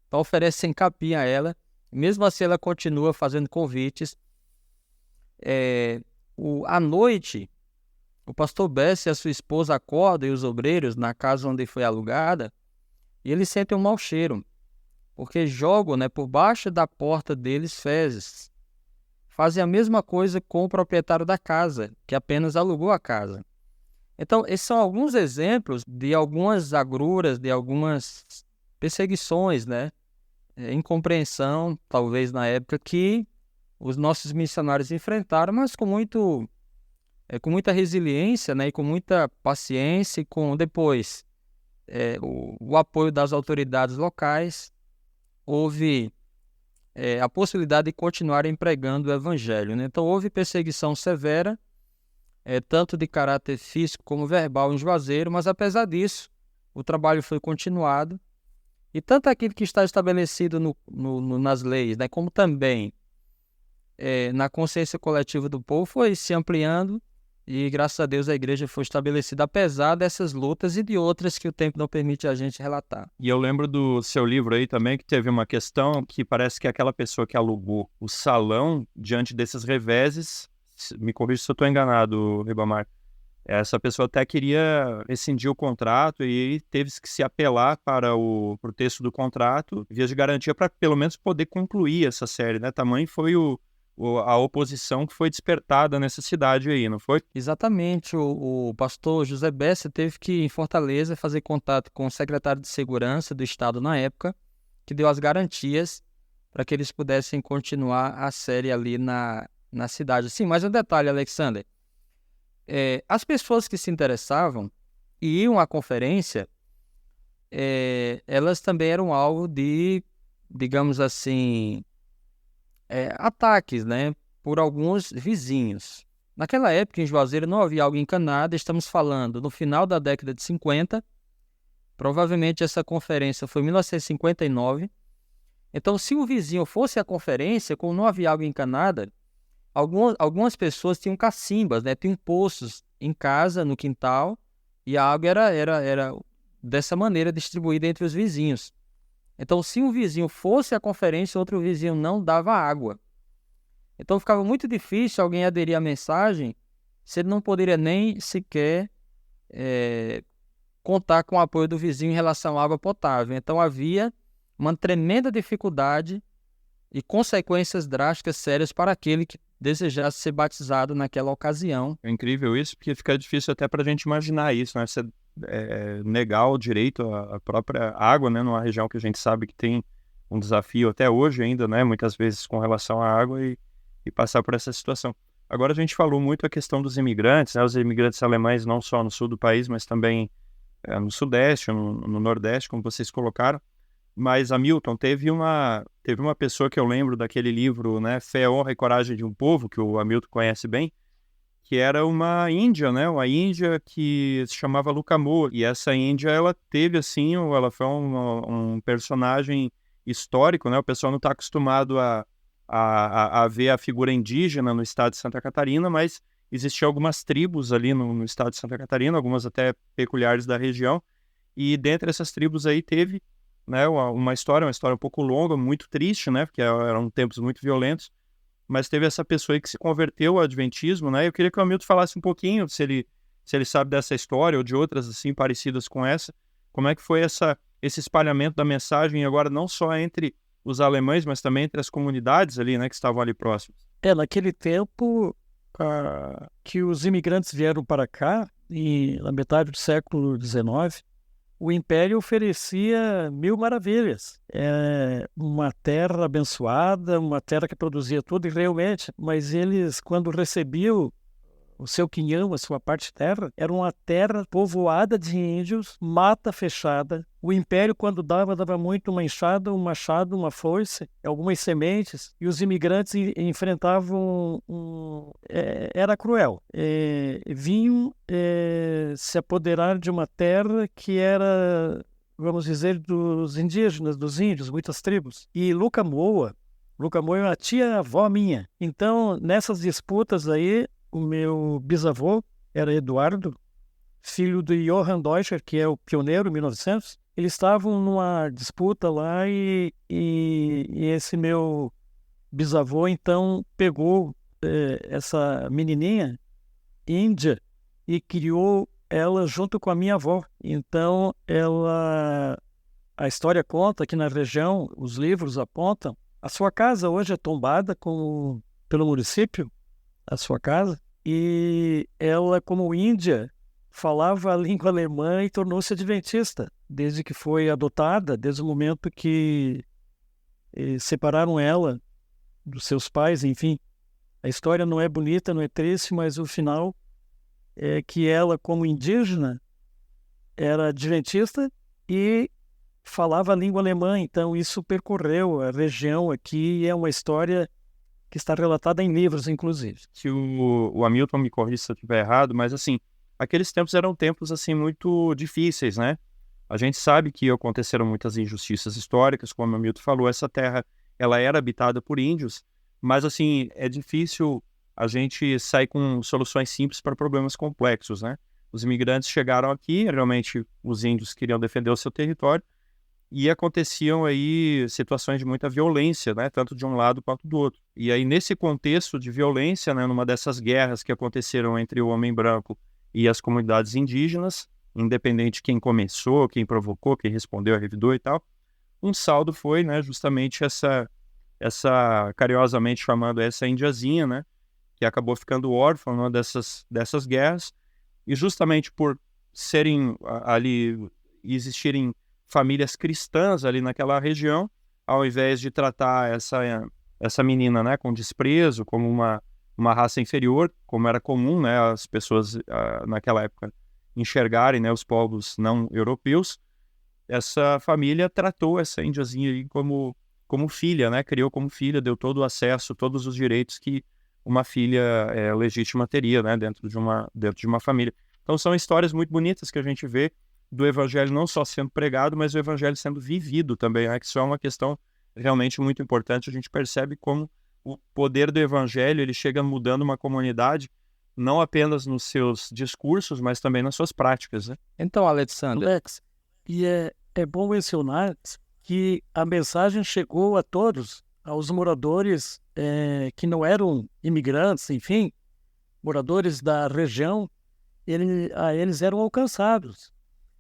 Então oferecem capim a ela. Mesmo assim, ela continua fazendo convites. À noite, o pastor Bess e a sua esposa acordam e os obreiros na casa onde foi alugada e eles sentem um mau cheiro, porque jogam, né, por baixo da porta deles fezes. Fazem a mesma coisa com o proprietário da casa, que apenas alugou a casa. Então, esses são alguns exemplos de algumas agruras, de algumas perseguições, né? Incompreensão, talvez na época, que os nossos missionários enfrentaram, mas com muita resiliência, né? E com muita paciência e com depois o apoio das autoridades locais, houve a possibilidade de continuar empregando o evangelho, né? Então, houve perseguição severa, tanto de caráter físico como verbal em Juazeiro, mas apesar disso, o trabalho foi continuado, e tanto aquilo que está estabelecido nas leis, né, como também na consciência coletiva do povo, foi se ampliando, e graças a Deus a igreja foi estabelecida, apesar dessas lutas e de outras que o tempo não permite a gente relatar. E eu lembro do seu livro aí também, que teve uma questão que parece que aquela pessoa que alugou o salão diante desses reveses, me corrija se eu estou enganado, Ribamar, essa pessoa até queria rescindir o contrato e teve que se apelar para o texto do contrato, vias de garantia, para pelo menos poder concluir essa série, né? Tamanho foi a oposição que foi despertada nessa cidade aí, não foi? Exatamente. O pastor José Bessa teve que, em Fortaleza, fazer contato com o secretário de Segurança do Estado na época, que deu as garantias para que eles pudessem continuar a série ali na cidade. Sim, mais um detalhe, Alexander. As pessoas que se interessavam e iam à conferência, elas também eram alvo de, digamos assim, ataques, né, por alguns vizinhos. Naquela época, em Juazeiro, não havia água encanada, estamos falando no final da década de 50, provavelmente essa conferência foi em 1959. Então, se o vizinho fosse à conferência, como não havia água encanada, algumas pessoas tinham cacimbas, né? Tinham poços em casa, no quintal, e a água era dessa maneira distribuída entre os vizinhos. Então, se um vizinho fosse à conferência, outro vizinho não dava água. Então, ficava muito difícil alguém aderir à mensagem se ele não poderia nem sequer contar com o apoio do vizinho em relação à água potável. Então, havia uma tremenda dificuldade e consequências drásticas sérias para aquele que desejasse ser batizado naquela ocasião. É incrível isso, porque fica difícil até para a gente imaginar isso, né? Você negar o direito à própria água, né? Numa região que a gente sabe que tem um desafio até hoje ainda, né? Muitas vezes com relação à água e passar por essa situação. Agora a gente falou muito a questão dos imigrantes, né? Os imigrantes alemães não só no sul do país, mas também no sudeste, no nordeste, como vocês colocaram. Mas, Hamilton, teve uma pessoa que eu lembro daquele livro, né, Fé, Honra e Coragem de um Povo, que o Hamilton conhece bem, que era uma índia, né, uma índia que se chamava Luca Moore. E essa índia, ela teve, assim, ela foi um personagem histórico, né, o pessoal não está acostumado a ver a figura indígena no estado de Santa Catarina, mas existiam algumas tribos ali no estado de Santa Catarina, algumas até peculiares da região, e dentre essas tribos aí teve, né, uma história um pouco longa, muito triste, né, porque eram tempos muito violentos, mas teve essa pessoa aí que se converteu ao adventismo, né, eu queria que o Hamilton falasse um pouquinho, se ele sabe dessa história ou de outras, assim, parecidas com essa, como é que foi esse espalhamento da mensagem agora não só entre os alemães, mas também entre as comunidades ali, né, que estavam ali próximas. Naquele tempo que os imigrantes vieram para cá, na metade do século XIX, o Império oferecia mil maravilhas. Uma terra abençoada, uma terra que produzia tudo, e realmente, mas eles, quando recebiam o seu quinhão, a sua parte de terra, era uma terra povoada de índios, mata fechada. O Império, quando dava muito uma enxada, um machado, uma foice, algumas sementes, e os imigrantes enfrentavam era cruel. Vinham se apoderar de uma terra que era, vamos dizer, dos indígenas, dos índios, muitas tribos. E Luca Moa é uma tia-avó minha. Então, nessas disputas aí, o meu bisavô era Eduardo, filho de Johann Deutscher, que é o pioneiro, em 1900. Eles estavam numa disputa lá e esse meu bisavô, então, pegou essa menininha índia e criou ela junto com a minha avó. Então, a história conta que na região, os livros apontam, a sua casa hoje é tombada pelo município, a sua casa, e ela, como índia, falava a língua alemã e tornou-se adventista, desde que foi adotada, desde o momento que separaram ela dos seus pais, enfim. A história não é bonita, não é triste, mas o final é que ela, como indígena, era adventista e falava a língua alemã, então isso percorreu a região aqui e é uma história que está relatada em livros, inclusive. Se o Hamilton me corrija se eu estiver errado, mas assim, aqueles tempos eram tempos assim muito difíceis, né? A gente sabe que aconteceram muitas injustiças históricas, como o Hamilton falou, essa terra ela era habitada por índios, mas assim, é difícil a gente sair com soluções simples para problemas complexos, né? Os imigrantes chegaram aqui, realmente os índios queriam defender o seu território, e aconteciam aí situações de muita violência, né, tanto de um lado quanto do outro. E aí, nesse contexto de violência, né, numa dessas guerras que aconteceram entre o homem branco e as comunidades indígenas, independente de quem começou, quem provocou, quem respondeu, revidou e tal, um saldo foi, né, justamente essa carinhosamente chamando essa indiazinha, né, que acabou ficando órfã numa dessas guerras, e justamente por serem ali, existirem famílias cristãs ali naquela região, ao invés de tratar essa menina, né, com desprezo, como uma raça inferior, como era comum, né, as pessoas naquela época enxergarem, né, os povos não europeus, essa família tratou essa indiazinha aí como filha, né, criou como filha, deu todo o acesso, todos os direitos que uma filha legítima teria, né, dentro de uma família. Então são histórias muito bonitas que a gente vê do evangelho não só sendo pregado, mas o evangelho sendo vivido também, né? Que isso é uma questão realmente muito importante. A gente percebe como o poder do evangelho ele chega mudando uma comunidade, não apenas nos seus discursos, mas também nas suas práticas, né? Então, Alexandre, Alex, e é bom mencionar que a mensagem chegou a todos, aos moradores que não eram imigrantes, enfim, moradores da região, eles eram alcançados.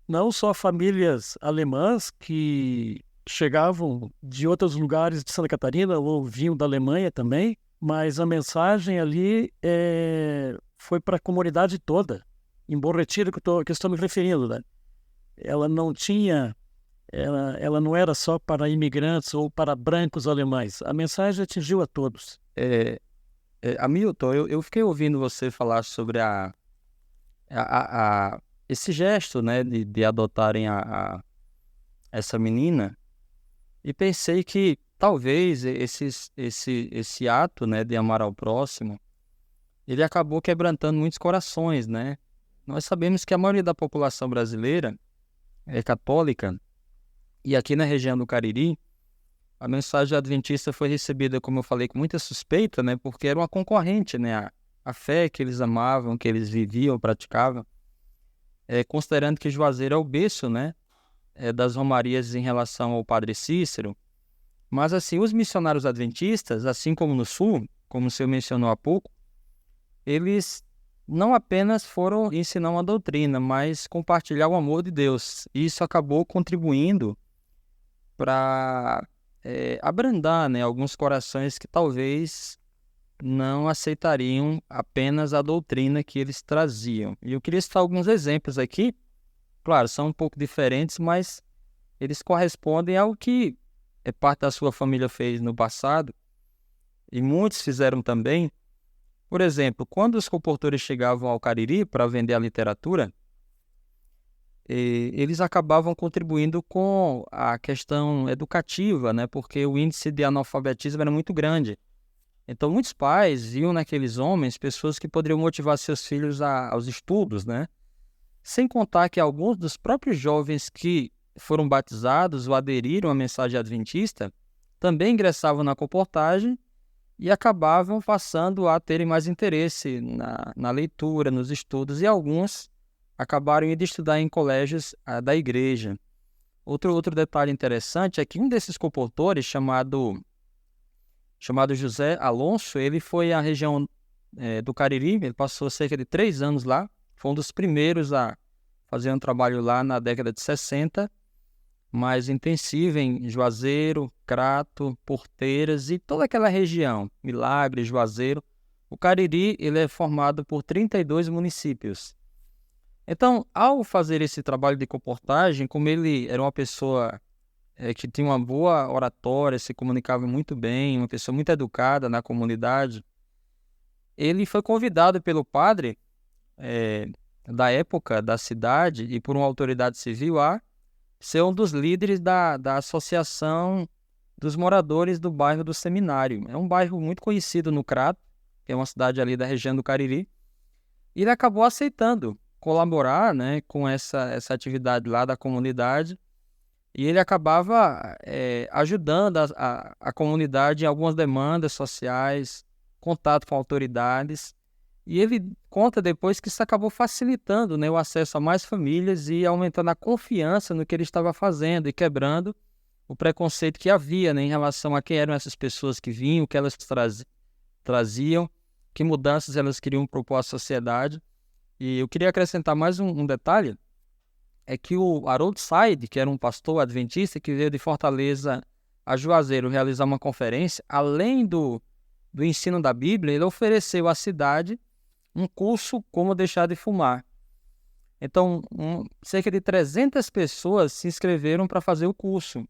Não só famílias alemãs que chegavam de outros lugares de Santa Catarina ou vinham da Alemanha também, mas a mensagem ali foi para a comunidade toda. Em Bom Retiro, que eu estou me referindo, né? Ela não era só para imigrantes ou para brancos alemães. A mensagem atingiu a todos. Hamilton, eu fiquei ouvindo você falar sobre esse gesto, né, de adotarem essa menina, e pensei que talvez esse ato, né, de amar ao próximo, ele acabou quebrantando muitos corações, né? Nós sabemos que a maioria da população brasileira é católica, e aqui na região do Cariri, a mensagem adventista foi recebida, como eu falei, com muita suspeita, né, porque era uma concorrente, né, a fé que eles amavam, que eles viviam, praticavam. Considerando que Juazeiro é o berço, né, das romarias em relação ao Padre Cícero. Mas, assim, os missionários adventistas, assim como no Sul, como o senhor mencionou há pouco, eles não apenas foram ensinar uma doutrina, mas compartilhar o amor de Deus. E isso acabou contribuindo para abrandar, né, alguns corações que talvez não aceitariam apenas a doutrina que eles traziam. E eu queria citar alguns exemplos aqui. Claro, são um pouco diferentes, mas eles correspondem ao que parte da sua família fez no passado, e muitos fizeram também. Por exemplo, quando os comportores chegavam ao Cariri para vender a literatura, eles acabavam contribuindo com a questão educativa, né? Porque o índice de analfabetismo era muito grande. Então, muitos pais viam naqueles homens pessoas que poderiam motivar seus filhos aos estudos, né? Sem contar que alguns dos próprios jovens que foram batizados ou aderiram à mensagem adventista também ingressavam na comportagem e acabavam passando a terem mais interesse na leitura, nos estudos, e alguns acabaram indo estudar em colégios da igreja. Outro detalhe interessante é que um desses comportores, chamado José Alonso, ele foi à região do Cariri, ele passou cerca de 3 anos lá, foi um dos primeiros a fazer um trabalho lá na década de 60, mais intensivo em Juazeiro, Crato, Porteiras e toda aquela região, Milagre, Juazeiro. O Cariri ele é formado por 32 municípios. Então, ao fazer esse trabalho de comportagem, como ele era uma pessoa que tinha uma boa oratória, se comunicava muito bem, uma pessoa muito educada na comunidade, ele foi convidado pelo padre da época da cidade e por uma autoridade civil a ser um dos líderes da associação dos moradores do bairro do Seminário. É um bairro muito conhecido no Crato, que é uma cidade ali da região do Cariri, e ele acabou aceitando colaborar, né, com essa atividade lá da comunidade, e ele acabava ajudando a comunidade em algumas demandas sociais, contato com autoridades, e ele conta depois que isso acabou facilitando, né, o acesso a mais famílias e aumentando a confiança no que ele estava fazendo e quebrando o preconceito que havia, né, em relação a quem eram essas pessoas que vinham, o que elas traziam, que mudanças elas queriam propor à sociedade. E eu queria acrescentar mais um detalhe, é que o Harold Said, que era um pastor adventista que veio de Fortaleza a Juazeiro realizar uma conferência, além do ensino da Bíblia, ele ofereceu à cidade um curso como deixar de fumar. Então, cerca de 300 pessoas se inscreveram para fazer o curso,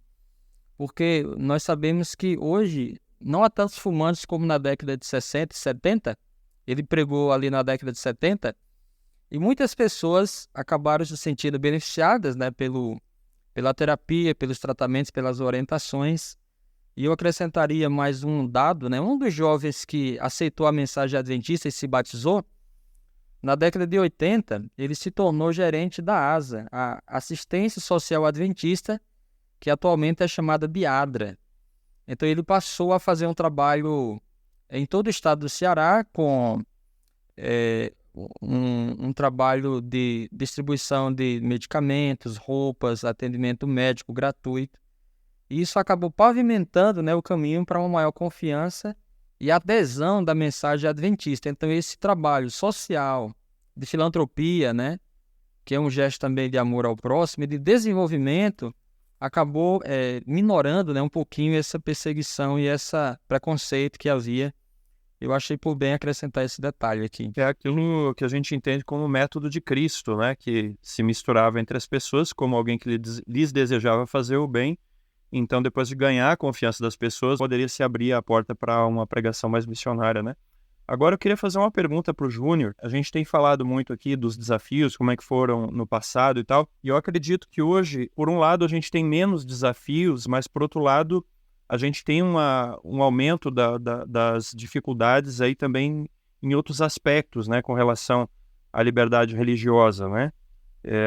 porque nós sabemos que hoje não há tantos fumantes como na década de 60 e 70, ele pregou ali na década de 70, e muitas pessoas acabaram se sentindo beneficiadas, né, pela terapia, pelos tratamentos, pelas orientações. E eu acrescentaria mais um dado, né? Um dos jovens que aceitou a mensagem adventista e se batizou, na década de 80, ele se tornou gerente da ASA, a Assistência Social Adventista, que atualmente é chamada de ADRA. Então ele passou a fazer um trabalho em todo o estado do Ceará, com um trabalho de distribuição de medicamentos, roupas, atendimento médico gratuito. E isso acabou pavimentando, né, o caminho para uma maior confiança e adesão da mensagem adventista. Então esse trabalho social, de filantropia, né, que é um gesto também de amor ao próximo e de desenvolvimento, acabou minorando, né, um pouquinho essa perseguição e esse preconceito que havia. Eu achei por bem acrescentar esse detalhe aqui. É aquilo que a gente entende como o método de Cristo, né, que se misturava entre as pessoas como alguém que lhes desejava fazer o bem. Então, depois de ganhar a confiança das pessoas, poderia se abrir a porta para uma pregação mais missionária, né? Agora, eu queria fazer uma pergunta para o Júnior. A gente tem falado muito aqui dos desafios, como é que foram no passado e tal. E eu acredito que hoje, por um lado, a gente tem menos desafios, mas, por outro lado, a gente tem um aumento das dificuldades aí também em outros aspectos, né? Com relação à liberdade religiosa, né?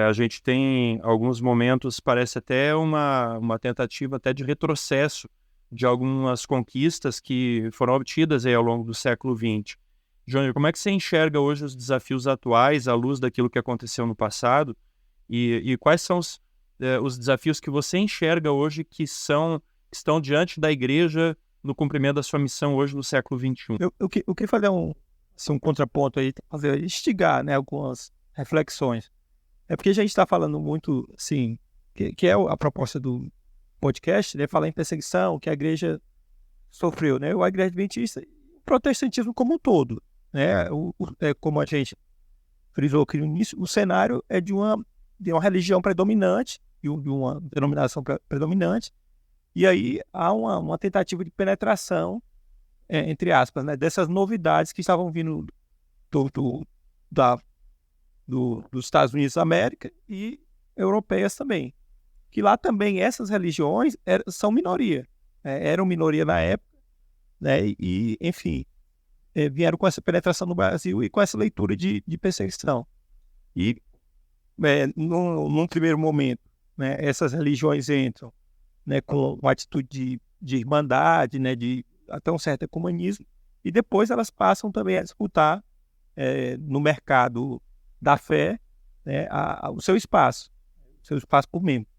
A gente tem alguns momentos, parece até uma tentativa até de retrocesso de algumas conquistas que foram obtidas aí ao longo do século XX. Júnior, como é que você enxerga hoje os desafios atuais à luz daquilo que aconteceu no passado e quais são os desafios que você enxerga hoje que estão diante da igreja no cumprimento da sua missão hoje no século XXI? Eu queria fazer um contraponto aí, instigar, né, algumas reflexões. É porque a gente está falando muito, assim, que é a proposta do podcast, né, falar em perseguição, que a igreja sofreu, né, a igreja adventista, o protestantismo como um todo, né, como a gente frisou aqui no início, o cenário é de uma religião predominante, de uma denominação predominante, e aí há uma tentativa de penetração, entre aspas, né, dessas novidades que estavam vindo dos Estados Unidos da América e europeias também. Que lá também essas religiões são minoria. Eram minoria na época, né? E, enfim, vieram com essa penetração no Brasil e com essa leitura de perseguição. E, num primeiro momento, né, essas religiões entram, né, com uma atitude de irmandade, né, de até um certo ecumenismo, e depois elas passam também a disputar no mercado da fé, né, o seu espaço por membro.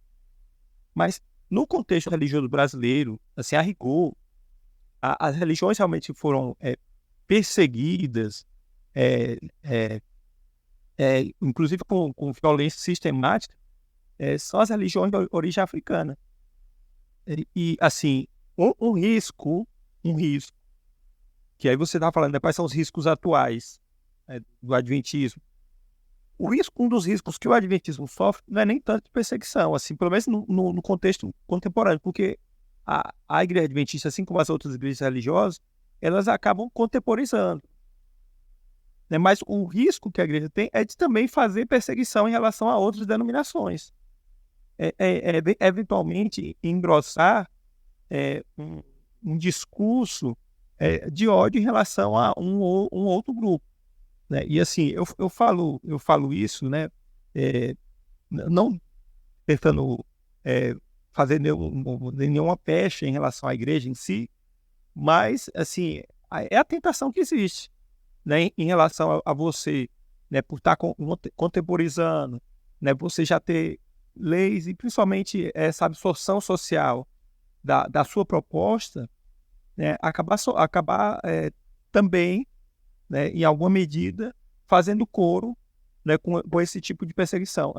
Mas no contexto religioso brasileiro, assim, a rigor, as religiões realmente foram perseguidas, inclusive com violência sistemática, são as religiões de origem africana. E assim, um risco, que aí você está falando, quais são os riscos atuais do adventismo. Um dos riscos que o adventismo sofre não é nem tanto de perseguição, assim, pelo menos no contexto contemporâneo, porque a igreja adventista, assim como as outras igrejas religiosas, elas acabam contemporizando. Né? Mas o risco que a igreja tem é de também fazer perseguição em relação a outras denominações. Eventualmente, engrossar um discurso de ódio em relação a um outro grupo. Né? E assim, eu falo isso, né? Não tentando fazer nenhuma pecha em relação à igreja em si, mas assim, é a tentação que existe, né? Em relação a você, né? Por estar contemporizando, né? Você já ter leis e principalmente essa absorção social da sua proposta, né? Acabar também, né, em alguma medida, fazendo coro, né, com esse tipo de perseguição.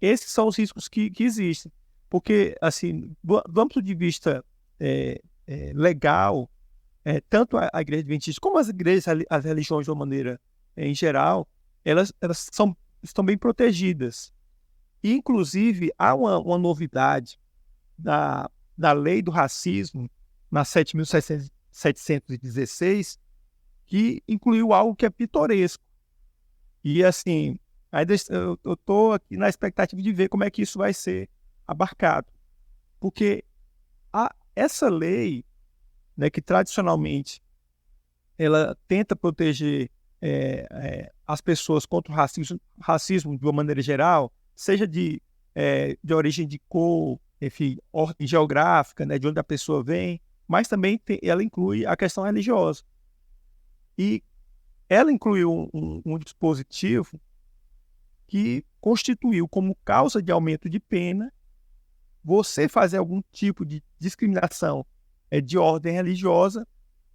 Esses são os riscos que existem. Porque, assim, do ponto de vista legal, tanto a igreja adventista como as igrejas, as religiões de uma maneira em geral, elas estão bem protegidas. E, inclusive, há uma novidade da lei do racismo, na 7.716, que incluiu algo que é pitoresco. E, assim, ainda eu estou aqui na expectativa de ver como é que isso vai ser abarcado. Porque essa lei, né, que tradicionalmente ela tenta proteger as pessoas contra o racismo de uma maneira geral, seja de origem de cor, enfim, ordem geográfica, né, de onde a pessoa vem, mas também ela inclui a questão religiosa. E ela incluiu um dispositivo que constituiu como causa de aumento de pena você fazer algum tipo de discriminação de ordem religiosa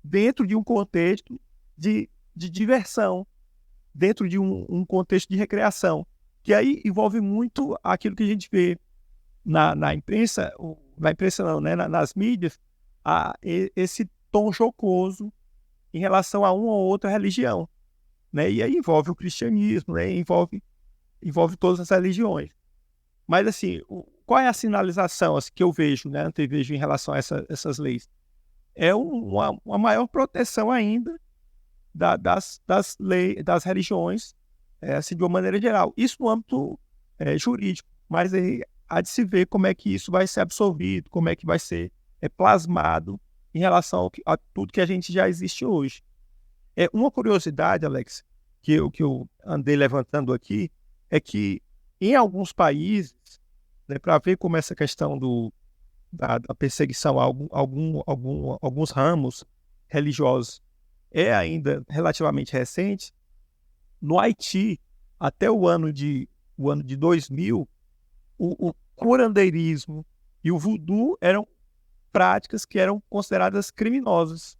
dentro de um contexto de diversão, dentro de um contexto de recreação, que aí envolve muito aquilo que a gente vê na imprensa não, né, nas mídias, esse tom jocoso em relação a uma ou outra religião, né? E aí envolve o cristianismo, né? Envolve todas as religiões. Mas, assim, qual é a sinalização assim, que eu vejo, né, antevejo em relação a essas leis? É uma maior proteção ainda das religiões, assim, de uma maneira geral. Isso no âmbito jurídico, mas aí há de se ver como é que isso vai ser absorvido, como é que vai ser plasmado em relação a tudo que a gente já existe hoje. Uma curiosidade, Alex, que eu andei levantando aqui, é que em alguns países, né, para ver como essa questão da perseguição a alguns ramos religiosos é ainda relativamente recente, no Haiti, até o ano de 2000, o curandeirismo e o voodoo eram práticas que eram consideradas criminosas.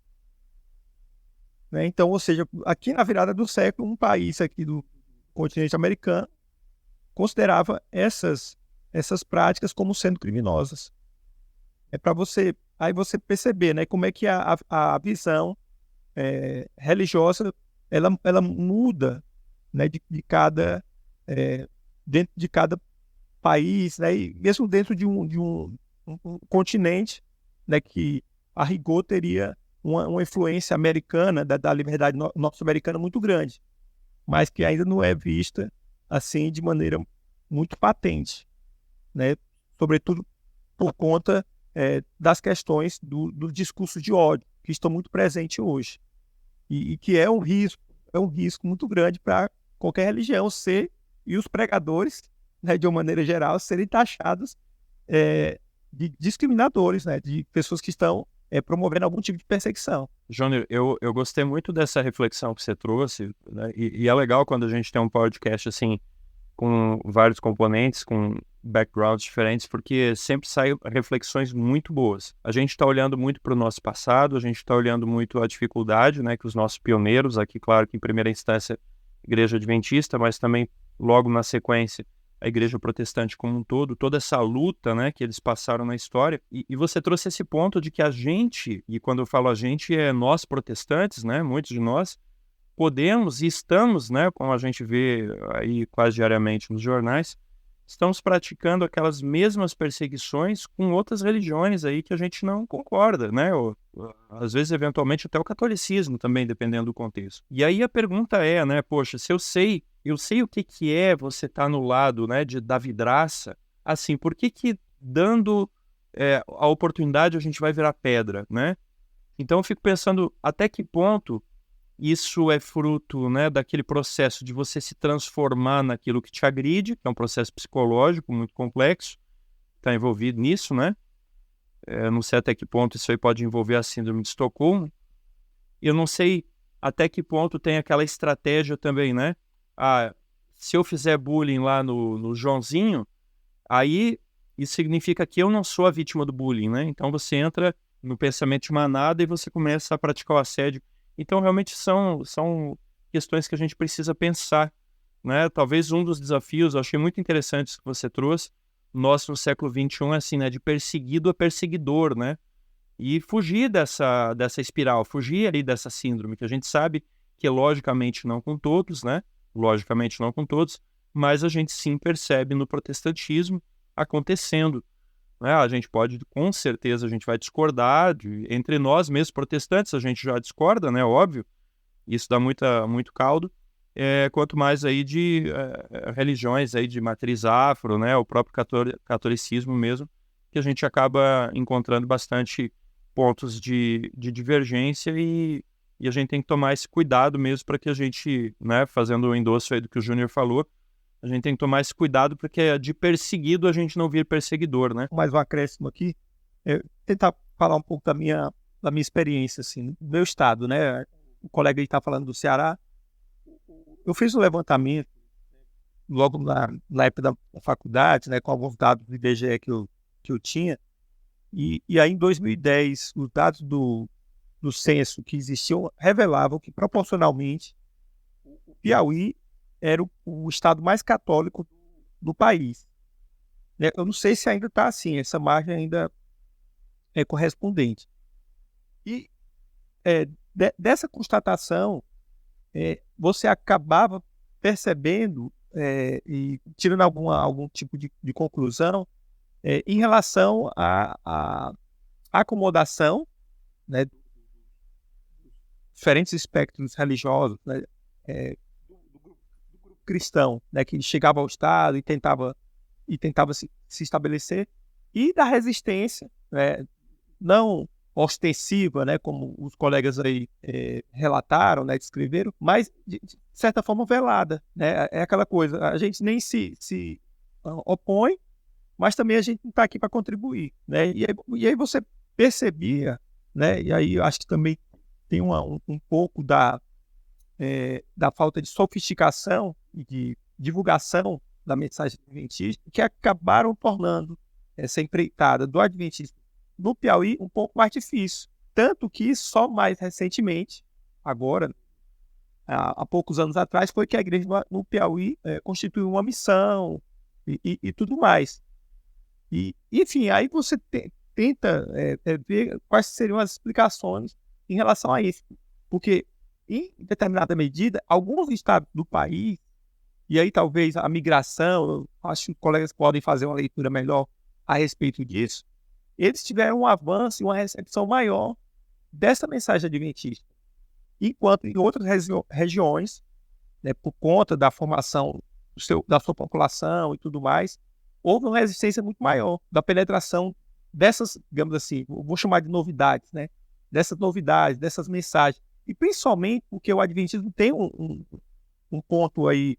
Né? Então, ou seja, aqui na virada do século, um país aqui do continente americano considerava essas práticas como sendo criminosas. Para você perceber, né, como é que a visão religiosa ela muda, né, dentro de cada país, né, e mesmo dentro de um continente, né, que a rigor teria uma influência americana, da liberdade norte-americana muito grande, mas que ainda não é vista assim de maneira muito patente, né, sobretudo por conta das questões do discurso de ódio, que estão muito presentes hoje, e que é um risco muito grande para qualquer religião ser, e os pregadores, né, de uma maneira geral, serem taxados de discriminadores, né, de pessoas que estão promovendo algum tipo de perseguição. Júnior, eu gostei muito dessa reflexão que você trouxe, né, e é legal quando a gente tem um podcast assim, com vários componentes, com backgrounds diferentes, porque sempre saem reflexões muito boas. A gente está olhando muito para o nosso passado, a gente está olhando muito a dificuldade, né, que os nossos pioneiros, aqui, claro que em primeira instância, Igreja Adventista, mas também logo na sequência a Igreja Protestante como um todo, toda essa luta, né, que eles passaram na história. E você trouxe esse ponto de que a gente, e quando eu falo a gente, é nós protestantes, né, muitos de nós, podemos e estamos, né, como a gente vê aí quase diariamente nos jornais, estamos praticando aquelas mesmas perseguições com outras religiões aí que a gente não concorda, né? Ou, às vezes, eventualmente, até o catolicismo também, dependendo do contexto. E aí a pergunta é, né, poxa, se eu sei o que é você estar no lado, né, da vidraça, assim, por que dando a oportunidade a gente vai virar pedra, né? Então eu fico pensando até que ponto isso é fruto, né, daquele processo de você se transformar naquilo que te agride, que é um processo psicológico muito complexo, está envolvido nisso, né? Não sei até que ponto isso aí pode envolver a síndrome de Estocolmo. Eu não sei até que ponto tem aquela estratégia também, né? Se eu fizer bullying lá no Joãozinho, aí isso significa que eu não sou a vítima do bullying, né? Então você entra no pensamento de manada e você começa a praticar o assédio. Então, realmente, são questões que a gente precisa pensar, né? Talvez um dos desafios, eu achei muito interessante isso que você trouxe, nós no século XXI, assim, né? De perseguido a perseguidor, né? E fugir dessa espiral, fugir ali dessa síndrome, que a gente sabe que, logicamente, não com todos, né? Logicamente, não com todos, mas a gente sim percebe no protestantismo acontecendo. A gente pode, com certeza, a gente vai discordar, entre nós mesmos protestantes, a gente já discorda, né, óbvio, isso dá muito caldo, quanto mais aí de religiões aí de matriz afro, né, o próprio catolicismo mesmo, que a gente acaba encontrando bastante pontos de divergência e a gente tem que tomar esse cuidado mesmo para que a gente, né, fazendo o endosso aí do que o Júnior falou, a gente tem que tomar esse cuidado porque de perseguido a gente não vira perseguidor, né? Mais um acréscimo aqui. Tentar falar um pouco da minha experiência, assim, do meu estado, né? O colega aí está falando do Ceará. Eu fiz um levantamento logo na época da faculdade, né, com alguns dados do IBGE que eu tinha. E aí, em 2010, os dados do censo que existiam revelavam que, proporcionalmente, o Piauí era o estado mais católico do país. Eu não sei se ainda está assim, essa margem ainda é correspondente. E dessa constatação, você acabava percebendo e tirando algum tipo de conclusão em relação à acomodação, né, diferentes espectros religiosos, né, do grupo cristão, né, que chegava ao Estado e tentava se estabelecer, e da resistência, né, não ostensiva, né, como os colegas aí relataram, né, descreveram, mas de certa forma velada, né, é aquela coisa, a gente nem se opõe, mas também a gente não está aqui para contribuir, né, e aí você percebia, né, e aí eu acho que também tem um pouco da falta de sofisticação e de divulgação da mensagem adventista, que acabaram tornando essa empreitada do adventismo no Piauí um pouco mais difícil. Tanto que só mais recentemente, agora, há poucos anos atrás, foi que a igreja no Piauí constituiu uma missão e tudo mais. E, enfim, aí você tenta ver quais seriam as explicações em relação a isso. Porque, em determinada medida, alguns estados do país, e aí talvez a migração, acho que os colegas podem fazer uma leitura melhor a respeito disso, eles tiveram um avanço e uma recepção maior dessa mensagem adventista. Enquanto em outras regiões, né, por conta da formação da sua população e tudo mais, houve uma resistência muito maior da penetração dessas, digamos assim, vou chamar de novidades, né? Dessas novidades, dessas mensagens. E principalmente porque o adventismo tem um ponto aí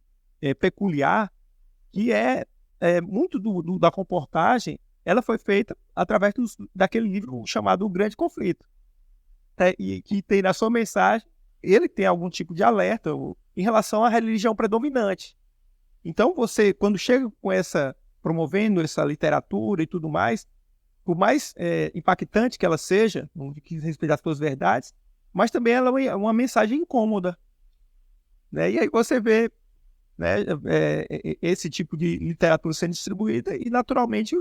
peculiar, que muito da comportagem, ela foi feita através daquele livro chamado O Grande Conflito, e que tem na sua mensagem, ele tem algum tipo de alerta em relação à religião predominante. Então você, quando chega com promovendo essa literatura e tudo mais, por mais impactante que ela seja, no que diz respeito às suas verdades, mas também ela é uma mensagem incômoda. né? E aí você vê, né, esse tipo de literatura sendo distribuída e, naturalmente,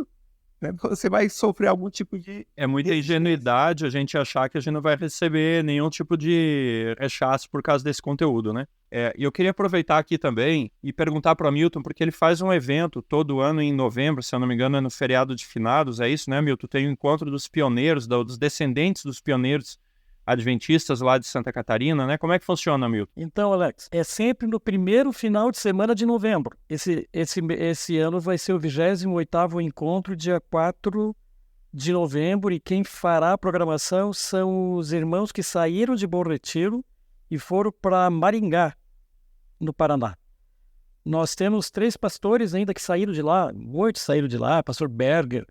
né, você vai sofrer algum tipo de... É muita ingenuidade a gente achar que a gente não vai receber nenhum tipo de rechaço por causa desse conteúdo, né? E eu queria aproveitar aqui também e perguntar para o Hamilton, porque ele faz um evento todo ano em novembro, se eu não me engano, é no feriado de finados, é isso, né, Hamilton? Tem o encontro dos pioneiros, dos descendentes dos pioneiros adventistas lá de Santa Catarina, né? Como é que funciona, Hamilton? Então, Alex, é sempre no primeiro final de semana de novembro. Esse ano vai ser o 28º encontro, dia 4 de novembro, e quem fará a programação são os irmãos que saíram de Bom Retiro e foram para Maringá, no Paraná. Nós temos 3 pastores ainda que saíram de lá, muitos saíram de lá, pastor Berger,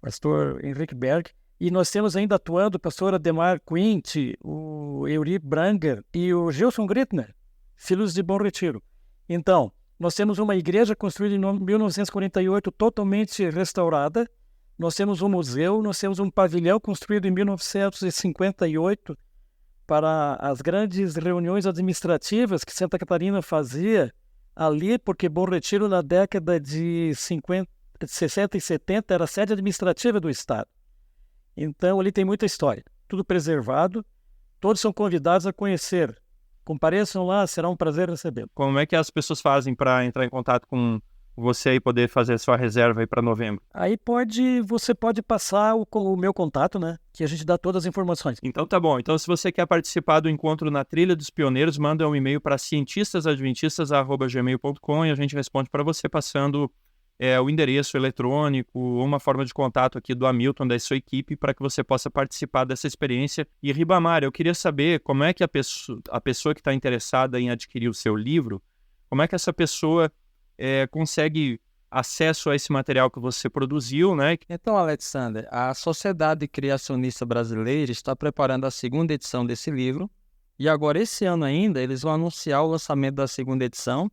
pastor Henrique Berg, e nós temos ainda atuando o pastor Ademar Quint, o Euri Branger e o Gilson Grittner, filhos de Bom Retiro. Então, nós temos uma igreja construída em 1948, totalmente restaurada. Nós temos um museu, nós temos um pavilhão construído em 1958 para as grandes reuniões administrativas que Santa Catarina fazia ali, porque Bom Retiro, na década de 60 e 70, era a sede administrativa do Estado. Então, ali tem muita história, tudo preservado, todos são convidados a conhecer. Compareçam lá, será um prazer recebê-lo. Como é que as pessoas fazem para entrar em contato com você e poder fazer a sua reserva aí para novembro? Aí você pode passar o meu contato, né? Que a gente dá todas as informações. Então tá bom. Então, se você quer participar do encontro na Trilha dos Pioneiros, manda um e-mail para cientistasadventistas@gmail.com e a gente responde para você passando o endereço eletrônico ou uma forma de contato aqui do Hamilton, da sua equipe, para que você possa participar dessa experiência. E Ribamar, eu queria saber como é que a pessoa que está interessada em adquirir o seu livro, como é que essa pessoa consegue acesso a esse material que você produziu, né? Então, Alexander, a Sociedade Criacionista Brasileira está preparando a 2ª edição desse livro, e agora, esse ano ainda, eles vão anunciar o lançamento da 2ª edição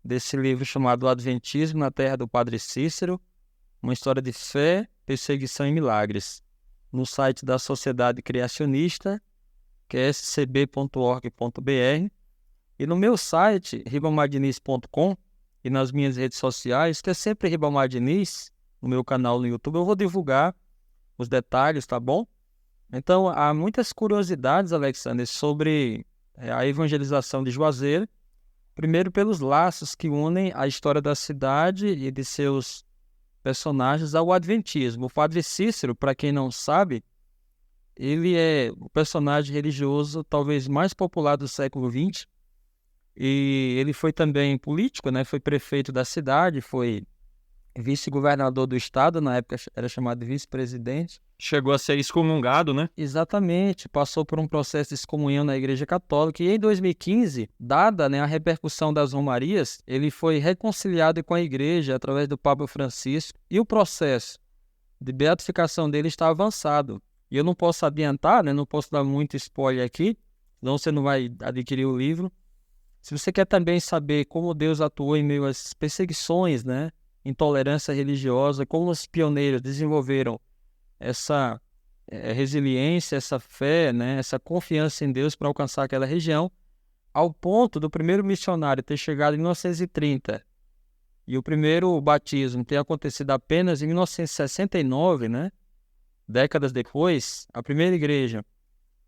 desse livro chamado O Adventismo na Terra do Padre Cícero, uma história de fé, perseguição e milagres, no site da Sociedade Criacionista, que é scb.org.br, e no meu site, ribamarDiniz.com, e nas minhas redes sociais, que é sempre Ribamar Diniz, no meu canal no YouTube, eu vou divulgar os detalhes, tá bom? Então, há muitas curiosidades, Alexander, sobre a evangelização de Juazeiro, primeiro pelos laços que unem a história da cidade e de seus personagens ao adventismo. O Padre Cícero, para quem não sabe, ele é o personagem religioso talvez mais popular do século XX, e ele foi também político, né? Foi prefeito da cidade, foi vice-governador do estado, na época era chamado de vice-presidente. Chegou a ser excomungado, né? Exatamente, passou por um processo de excomunhão na Igreja Católica, e em 2015, dada, né, a repercussão das romarias, ele foi reconciliado com a Igreja através do Papa Francisco, e o processo de beatificação dele está avançado. E eu não posso adiantar, né, não posso dar muito spoiler aqui, senão você não vai adquirir o livro. Se você quer também saber como Deus atuou em meio às perseguições, né, intolerância religiosa, como os pioneiros desenvolveram essa resiliência, essa fé, né, essa confiança em Deus para alcançar aquela região, ao ponto do primeiro missionário ter chegado em 1930 e o primeiro batismo ter acontecido apenas em 1969, né, décadas depois, a primeira igreja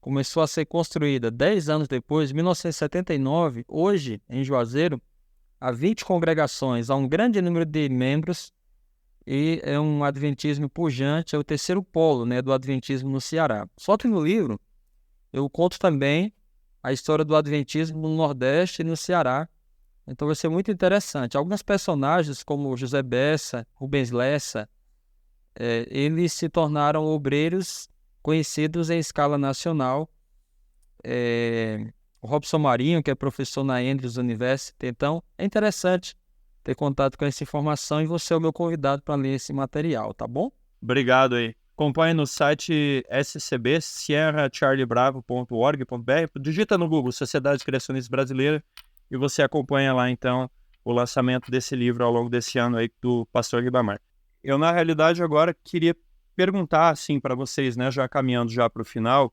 começou a ser construída 10 anos depois, em 1979, hoje, em Juazeiro, há 20 congregações, há um grande número de membros, e é um adventismo pujante, é o terceiro polo, né, do adventismo no Ceará. Só que no livro eu conto também a história do adventismo no Nordeste e no Ceará, então vai ser muito interessante. Alguns personagens, como José Bessa, Rubens Lessa, eles se tornaram obreiros conhecidos em escala nacional. O Robson Marinho, que é professor na Andrews University. Então, é interessante ter contato com essa informação, e você é o meu convidado para ler esse material, tá bom? Obrigado aí. Acompanhe no site scb, sierracharliebravo.org.br, digita no Google Sociedade Criacionista Brasileira e você acompanha lá, então, o lançamento desse livro ao longo desse ano aí do pastor Ribamar. Eu, na realidade, agora queria perguntar, assim, para vocês, né, já caminhando já para o final,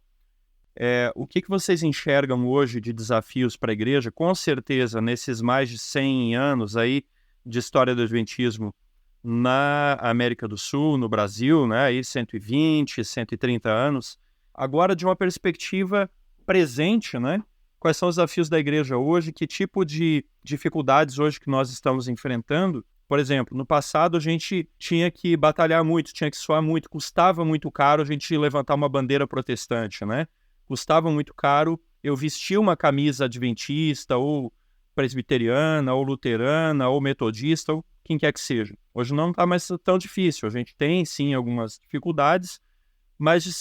O que vocês enxergam hoje de desafios para a igreja? Com certeza, nesses mais de 100 anos aí de história do Adventismo na América do Sul, no Brasil, né, aí 120, 130 anos. Agora, de uma perspectiva presente, né? Quais são os desafios da igreja hoje? Que tipo de dificuldades hoje que nós estamos enfrentando? Por exemplo, no passado a gente tinha que batalhar muito, tinha que suar muito, custava muito caro a gente levantar uma bandeira protestante, né? Custava muito caro eu vestir uma camisa adventista, ou presbiteriana, ou luterana, ou metodista, ou quem quer que seja. Hoje não está mais tão difícil. A gente tem, sim, algumas dificuldades, mas em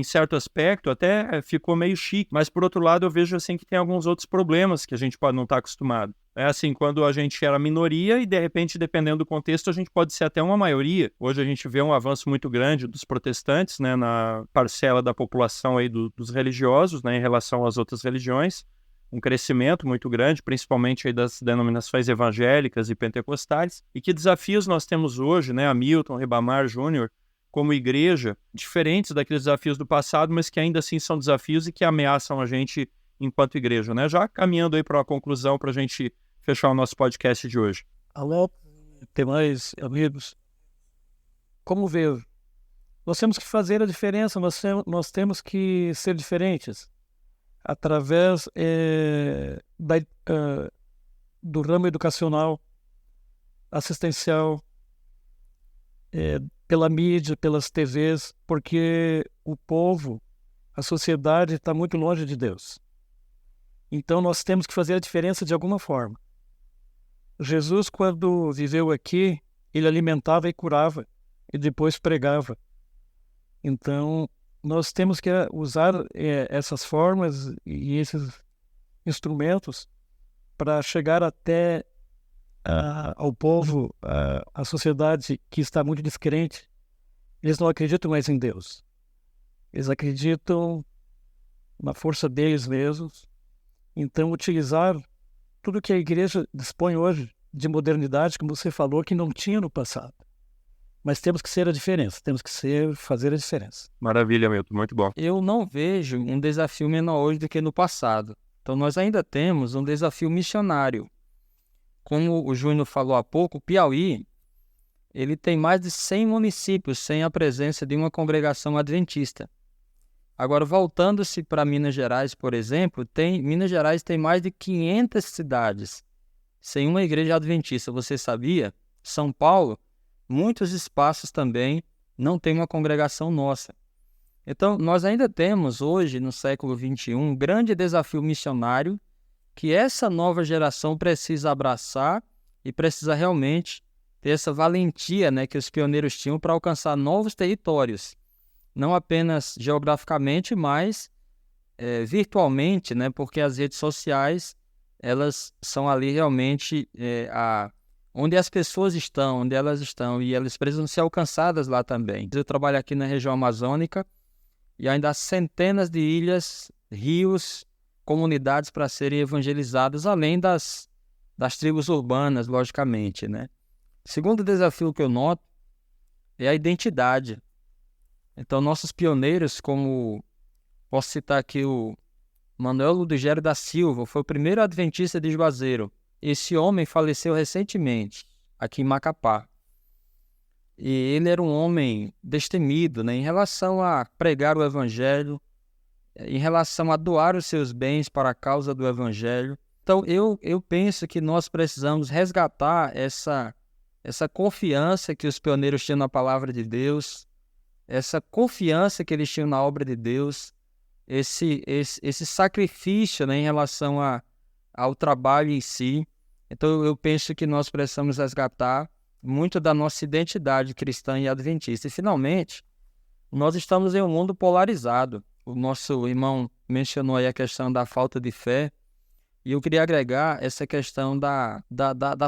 certo aspecto até ficou meio chique. Mas, por outro lado, eu vejo assim que tem alguns outros problemas que a gente pode não estar acostumado. É assim, quando a gente era minoria e, de repente, dependendo do contexto, a gente pode ser até uma maioria. Hoje a gente vê um avanço muito grande dos protestantes, né, na parcela da população aí dos religiosos, né, em relação às outras religiões. Um crescimento muito grande, principalmente aí das denominações evangélicas e pentecostais. E que desafios nós temos hoje, né, Hamilton, Ribamar Júnior, como igreja, diferentes daqueles desafios do passado, mas que ainda assim são desafios e que ameaçam a gente enquanto igreja, né? Já caminhando aí para uma conclusão para a gente fechar o nosso podcast de hoje. Alô, demais amigos. Como ver? Nós temos que fazer a diferença, nós temos que ser diferentes através do ramo educacional, assistencial, pela mídia, pelas TVs, porque o povo, a sociedade está muito longe de Deus. Então nós temos que fazer a diferença de alguma forma. Jesus, quando viveu aqui, ele alimentava e curava, e depois pregava. Então nós temos que usar essas formas e esses instrumentos para chegar até ao povo, à sociedade que está muito descrente. Eles não acreditam mais em Deus. Eles acreditam na força deles mesmos. Então, utilizar tudo que a igreja dispõe hoje de modernidade, como você falou, que não tinha no passado. Mas temos que ser a diferença, fazer a diferença. Maravilha, Milton, muito bom. Eu não vejo um desafio menor hoje do que no passado. Então, nós ainda temos um desafio missionário. Como o Júnior falou há pouco, o Piauí, ele tem mais de 100 municípios sem a presença de uma congregação adventista. Agora, voltando-se para Minas Gerais, por exemplo, Minas Gerais tem mais de 500 cidades sem uma igreja adventista. Você sabia? São Paulo, muitos espaços também não tem uma congregação nossa. Então, nós ainda temos hoje, no século XXI, um grande desafio missionário que essa nova geração precisa abraçar e precisa realmente ter essa valentia, né, que os pioneiros tinham para alcançar novos territórios. Não apenas geograficamente, mas virtualmente, né, porque as redes sociais, elas são ali realmente onde as pessoas estão, onde elas estão, e elas precisam ser alcançadas lá também. Eu trabalho aqui na região amazônica e ainda há centenas de ilhas, rios, comunidades para serem evangelizadas, além das tribos urbanas, logicamente, né? Segundo desafio que eu noto é a identidade. Então, nossos pioneiros, como posso citar aqui o Manuel Ludgero da Silva, foi o primeiro adventista de Juazeiro. Esse homem faleceu recentemente, aqui em Macapá. E ele era um homem destemido, né, em relação a pregar o evangelho, em relação a doar os seus bens para a causa do evangelho. Então, eu penso que nós precisamos resgatar essa confiança que os pioneiros tinham na palavra de Deus, essa confiança que eles tinham na obra de Deus, esse sacrifício, né, em relação ao trabalho em si. Então, eu penso que nós precisamos resgatar muito da nossa identidade cristã e adventista. E, finalmente, nós estamos em um mundo polarizado. O nosso irmão mencionou aí a questão da falta de fé, e eu queria agregar essa questão da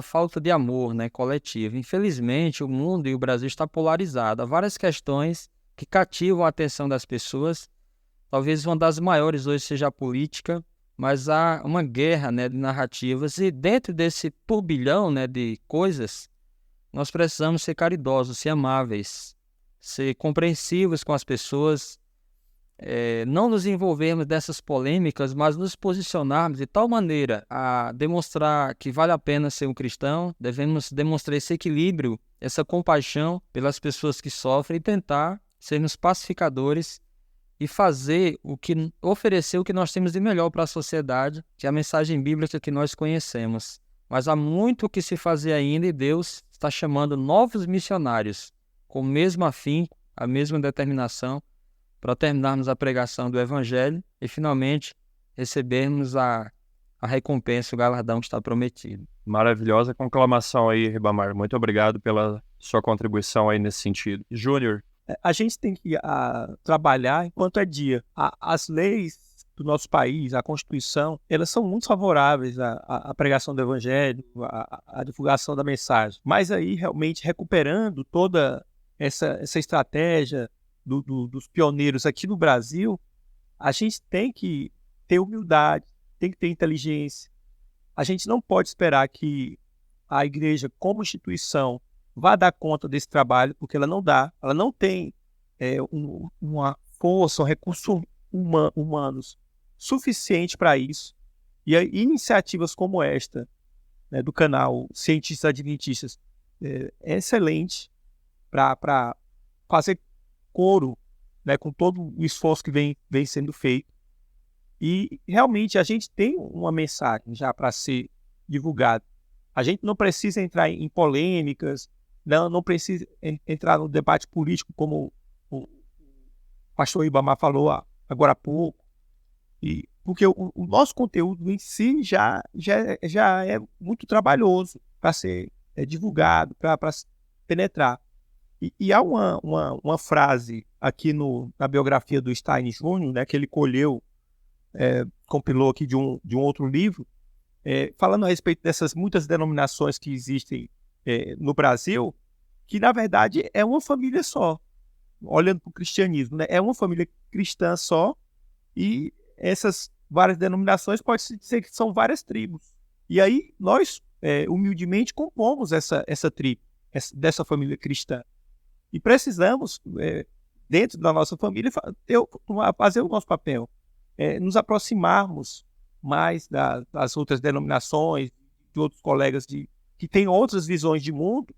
falta de amor, né, coletivo. Infelizmente, o mundo e o Brasil está polarizado. Há várias questões que cativam a atenção das pessoas. Talvez uma das maiores hoje seja a política, mas há uma guerra, né, de narrativas. E dentro desse turbilhão, né, de coisas, nós precisamos ser caridosos, ser amáveis, ser compreensivos com as pessoas, não nos envolvermos dessas polêmicas, mas nos posicionarmos de tal maneira a demonstrar que vale a pena ser um cristão. Devemos demonstrar esse equilíbrio, essa compaixão pelas pessoas que sofrem e tentar sermos pacificadores e oferecer o que nós temos de melhor para a sociedade, que é a mensagem bíblica que nós conhecemos. Mas há muito o que se fazer ainda, e Deus está chamando novos missionários com o mesmo afinco, a mesma determinação, para terminarmos a pregação do Evangelho e finalmente recebermos a recompensa, o galardão que está prometido. Maravilhosa conclamação aí, Ribamar. Muito obrigado pela sua contribuição aí nesse sentido. Júnior. A gente tem que trabalhar enquanto é dia. As leis do nosso país, a Constituição, elas são muito favoráveis à pregação do Evangelho, à divulgação da mensagem. Mas aí, realmente, recuperando toda essa estratégia dos pioneiros aqui no Brasil, a gente tem que ter humildade, tem que ter inteligência. A gente não pode esperar que a igreja, como instituição, vá dar conta desse trabalho, porque ela não dá. Ela não tem uma força, recursos humanos suficiente para isso. E aí, iniciativas como esta, né, do canal Cientistas Adventistas, é excelente para fazer coro, né, com todo o esforço que vem sendo feito. E realmente a gente tem uma mensagem já para ser divulgada. A gente não precisa entrar em polêmicas, não precisa entrar no debate político, como o pastor Ribamar falou agora há pouco, porque o nosso conteúdo em si já é muito trabalhoso para ser divulgado, para penetrar. E há uma frase aqui na biografia do Stein Jr., né, que ele compilou aqui de um outro livro, falando a respeito dessas muitas denominações que existem no Brasil, que na verdade é uma família só, olhando para o cristianismo, né? É uma família cristã só, e essas várias denominações pode-se dizer que são várias tribos. E aí nós, humildemente, compomos essa tribo, dessa família cristã. E precisamos, dentro da nossa família, fazer o nosso papel, nos aproximarmos mais das outras denominações, de outros colegas que têm outras visões de mundo,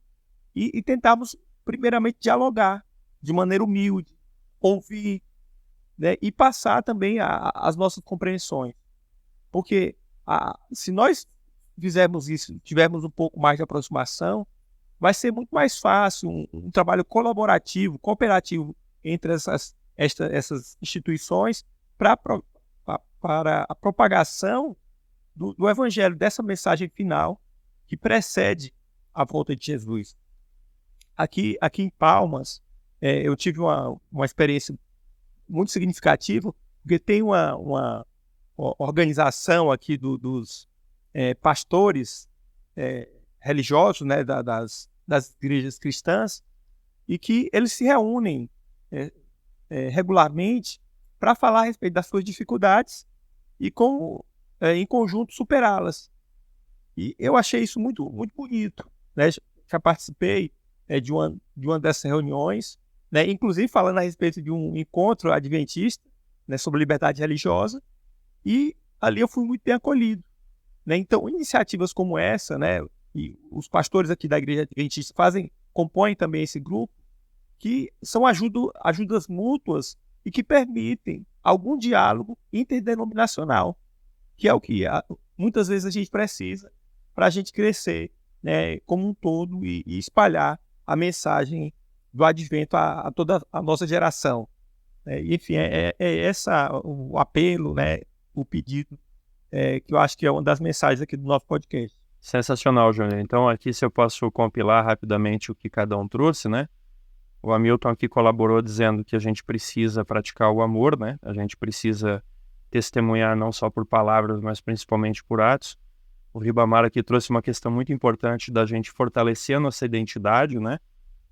e tentarmos, primeiramente, dialogar de maneira humilde, ouvir, né, e passar também as nossas compreensões. Porque se nós fizermos isso, tivermos um pouco mais de aproximação, vai ser muito mais fácil um trabalho colaborativo, cooperativo entre essas instituições para a propagação do Evangelho, dessa mensagem final que precede a volta de Jesus. Aqui em Palmas, eu tive uma experiência muito significativa, porque tem uma organização aqui dos pastores religiosos, né, das igrejas cristãs, e que eles se reúnem regularmente para falar a respeito das suas dificuldades e em conjunto superá-las. E eu achei isso muito, muito bonito, né? Já participei de uma dessas reuniões, né? Inclusive falando a respeito de um encontro adventista, né, sobre liberdade religiosa, e ali eu fui muito bem acolhido, né? Então, iniciativas como essa, né, e os pastores aqui da Igreja Adventista compõem também esse grupo, que são ajudas mútuas e que permitem algum diálogo interdenominacional, que é o que muitas vezes a gente precisa para a gente crescer, né, como um todo e espalhar a mensagem do advento a toda a nossa geração. Enfim, esse o apelo, né, o pedido, que eu acho que é uma das mensagens aqui do nosso podcast. Sensacional, Júnior. Então, aqui se eu posso compilar rapidamente o que cada um trouxe, né? O Hamilton aqui colaborou dizendo que a gente precisa praticar o amor, né? A gente precisa testemunhar não só por palavras, mas principalmente por atos. O Ribamar aqui trouxe uma questão muito importante da gente fortalecer a nossa identidade, né?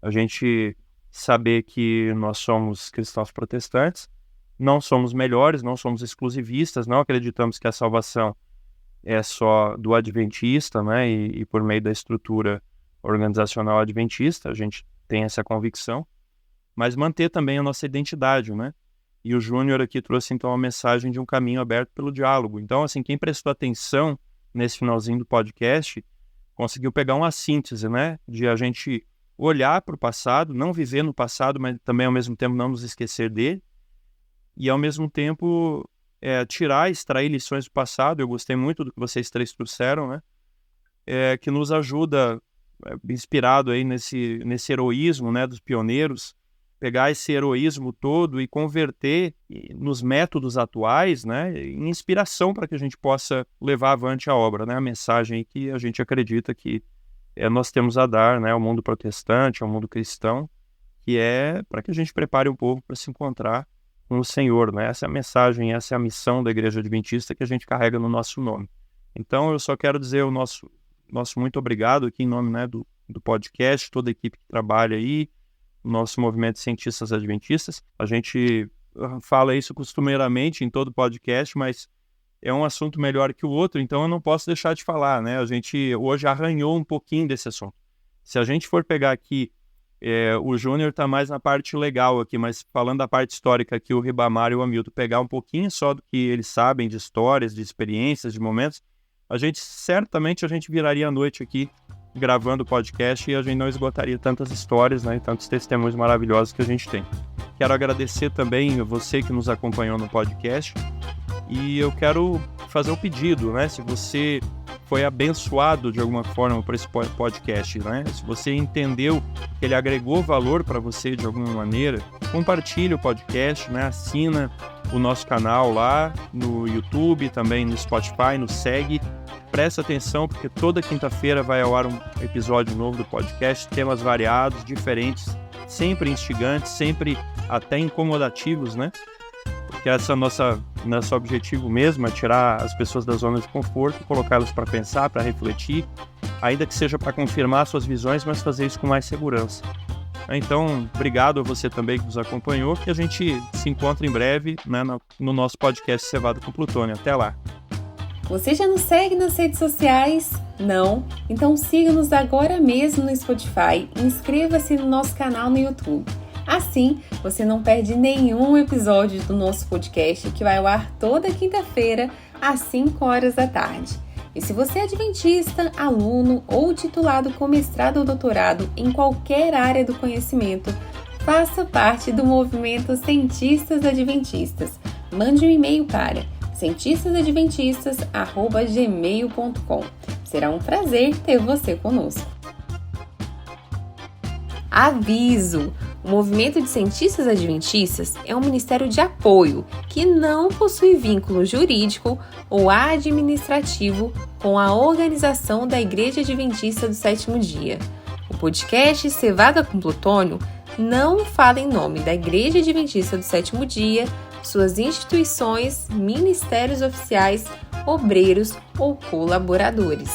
A gente saber que nós somos cristãos protestantes, não somos melhores, não somos exclusivistas, não acreditamos que a salvação é só do adventista, né? E por meio da estrutura organizacional adventista, a gente tem essa convicção, mas manter também a nossa identidade, né? E o Júnior aqui trouxe, então, a mensagem de um caminho aberto pelo diálogo. Então, assim, quem prestou atenção nesse finalzinho do podcast conseguiu pegar uma síntese, né? De a gente olhar para o passado, não viver no passado, mas também, ao mesmo tempo, não nos esquecer dele. E, ao mesmo tempo, extrair lições do passado. Eu gostei muito do que vocês três trouxeram, né? Que nos ajuda, inspirado aí nesse heroísmo, né, dos pioneiros, pegar esse heroísmo todo e converter nos métodos atuais, né, em inspiração para que a gente possa levar avante a obra, né, a mensagem que a gente acredita que nós temos a dar, né, ao mundo protestante, ao mundo cristão, que é para que a gente prepare o povo para se encontrar com o Senhor, né? Essa é a mensagem, essa é a missão da Igreja Adventista que a gente carrega no nosso nome. Então, eu só quero dizer o nosso muito obrigado aqui em nome, né, do podcast, toda a equipe que trabalha aí, o nosso movimento de cientistas adventistas. A gente fala isso costumeiramente em todo podcast, mas é um assunto melhor que o outro, então eu não posso deixar de falar, né? A gente hoje arranhou um pouquinho desse assunto. Se a gente for pegar aqui, o Júnior está mais na parte legal aqui, mas falando da parte histórica aqui, o Ribamar e o Hamilton pegar um pouquinho só do que eles sabem de histórias, de experiências, de momentos, certamente a gente viraria a noite aqui gravando o podcast e a gente não esgotaria tantas histórias, né, e tantos testemunhos maravilhosos que a gente tem. Quero agradecer também a você que nos acompanhou no podcast e eu quero fazer um pedido, né, se você foi abençoado de alguma forma por esse podcast, né, se você entendeu que ele agregou valor para você de alguma maneira, compartilhe o podcast, né, assina o nosso canal lá no YouTube, também no Spotify, nos segue. Presta atenção, porque toda quinta-feira vai ao ar um episódio novo do podcast, temas variados, diferentes, sempre instigantes, sempre até incomodativos, né? Porque esse é o nosso objetivo mesmo, é tirar as pessoas da zona de conforto, colocá-las para pensar, para refletir, ainda que seja para confirmar suas visões, mas fazer isso com mais segurança. Então, obrigado a você também que nos acompanhou, que a gente se encontra em breve, né, no nosso podcast Cevada com Plutônio. Até lá! Você já nos segue nas redes sociais? Não? Então siga-nos agora mesmo no Spotify e inscreva-se no nosso canal no YouTube. Assim, você não perde nenhum episódio do nosso podcast que vai ao ar toda quinta-feira às 5 horas da tarde. E se você é adventista, aluno ou titulado com mestrado ou doutorado em qualquer área do conhecimento, faça parte do movimento Cientistas Adventistas. Mande um e-mail para cientistasadventistas@gmail.com. Será um prazer ter você conosco. Aviso! O Movimento de Cientistas Adventistas é um ministério de apoio que não possui vínculo jurídico ou administrativo com a organização da Igreja Adventista do Sétimo Dia. O podcast Cevada com Plutônio não fala em nome da Igreja Adventista do Sétimo Dia, suas instituições, ministérios oficiais, obreiros ou colaboradores.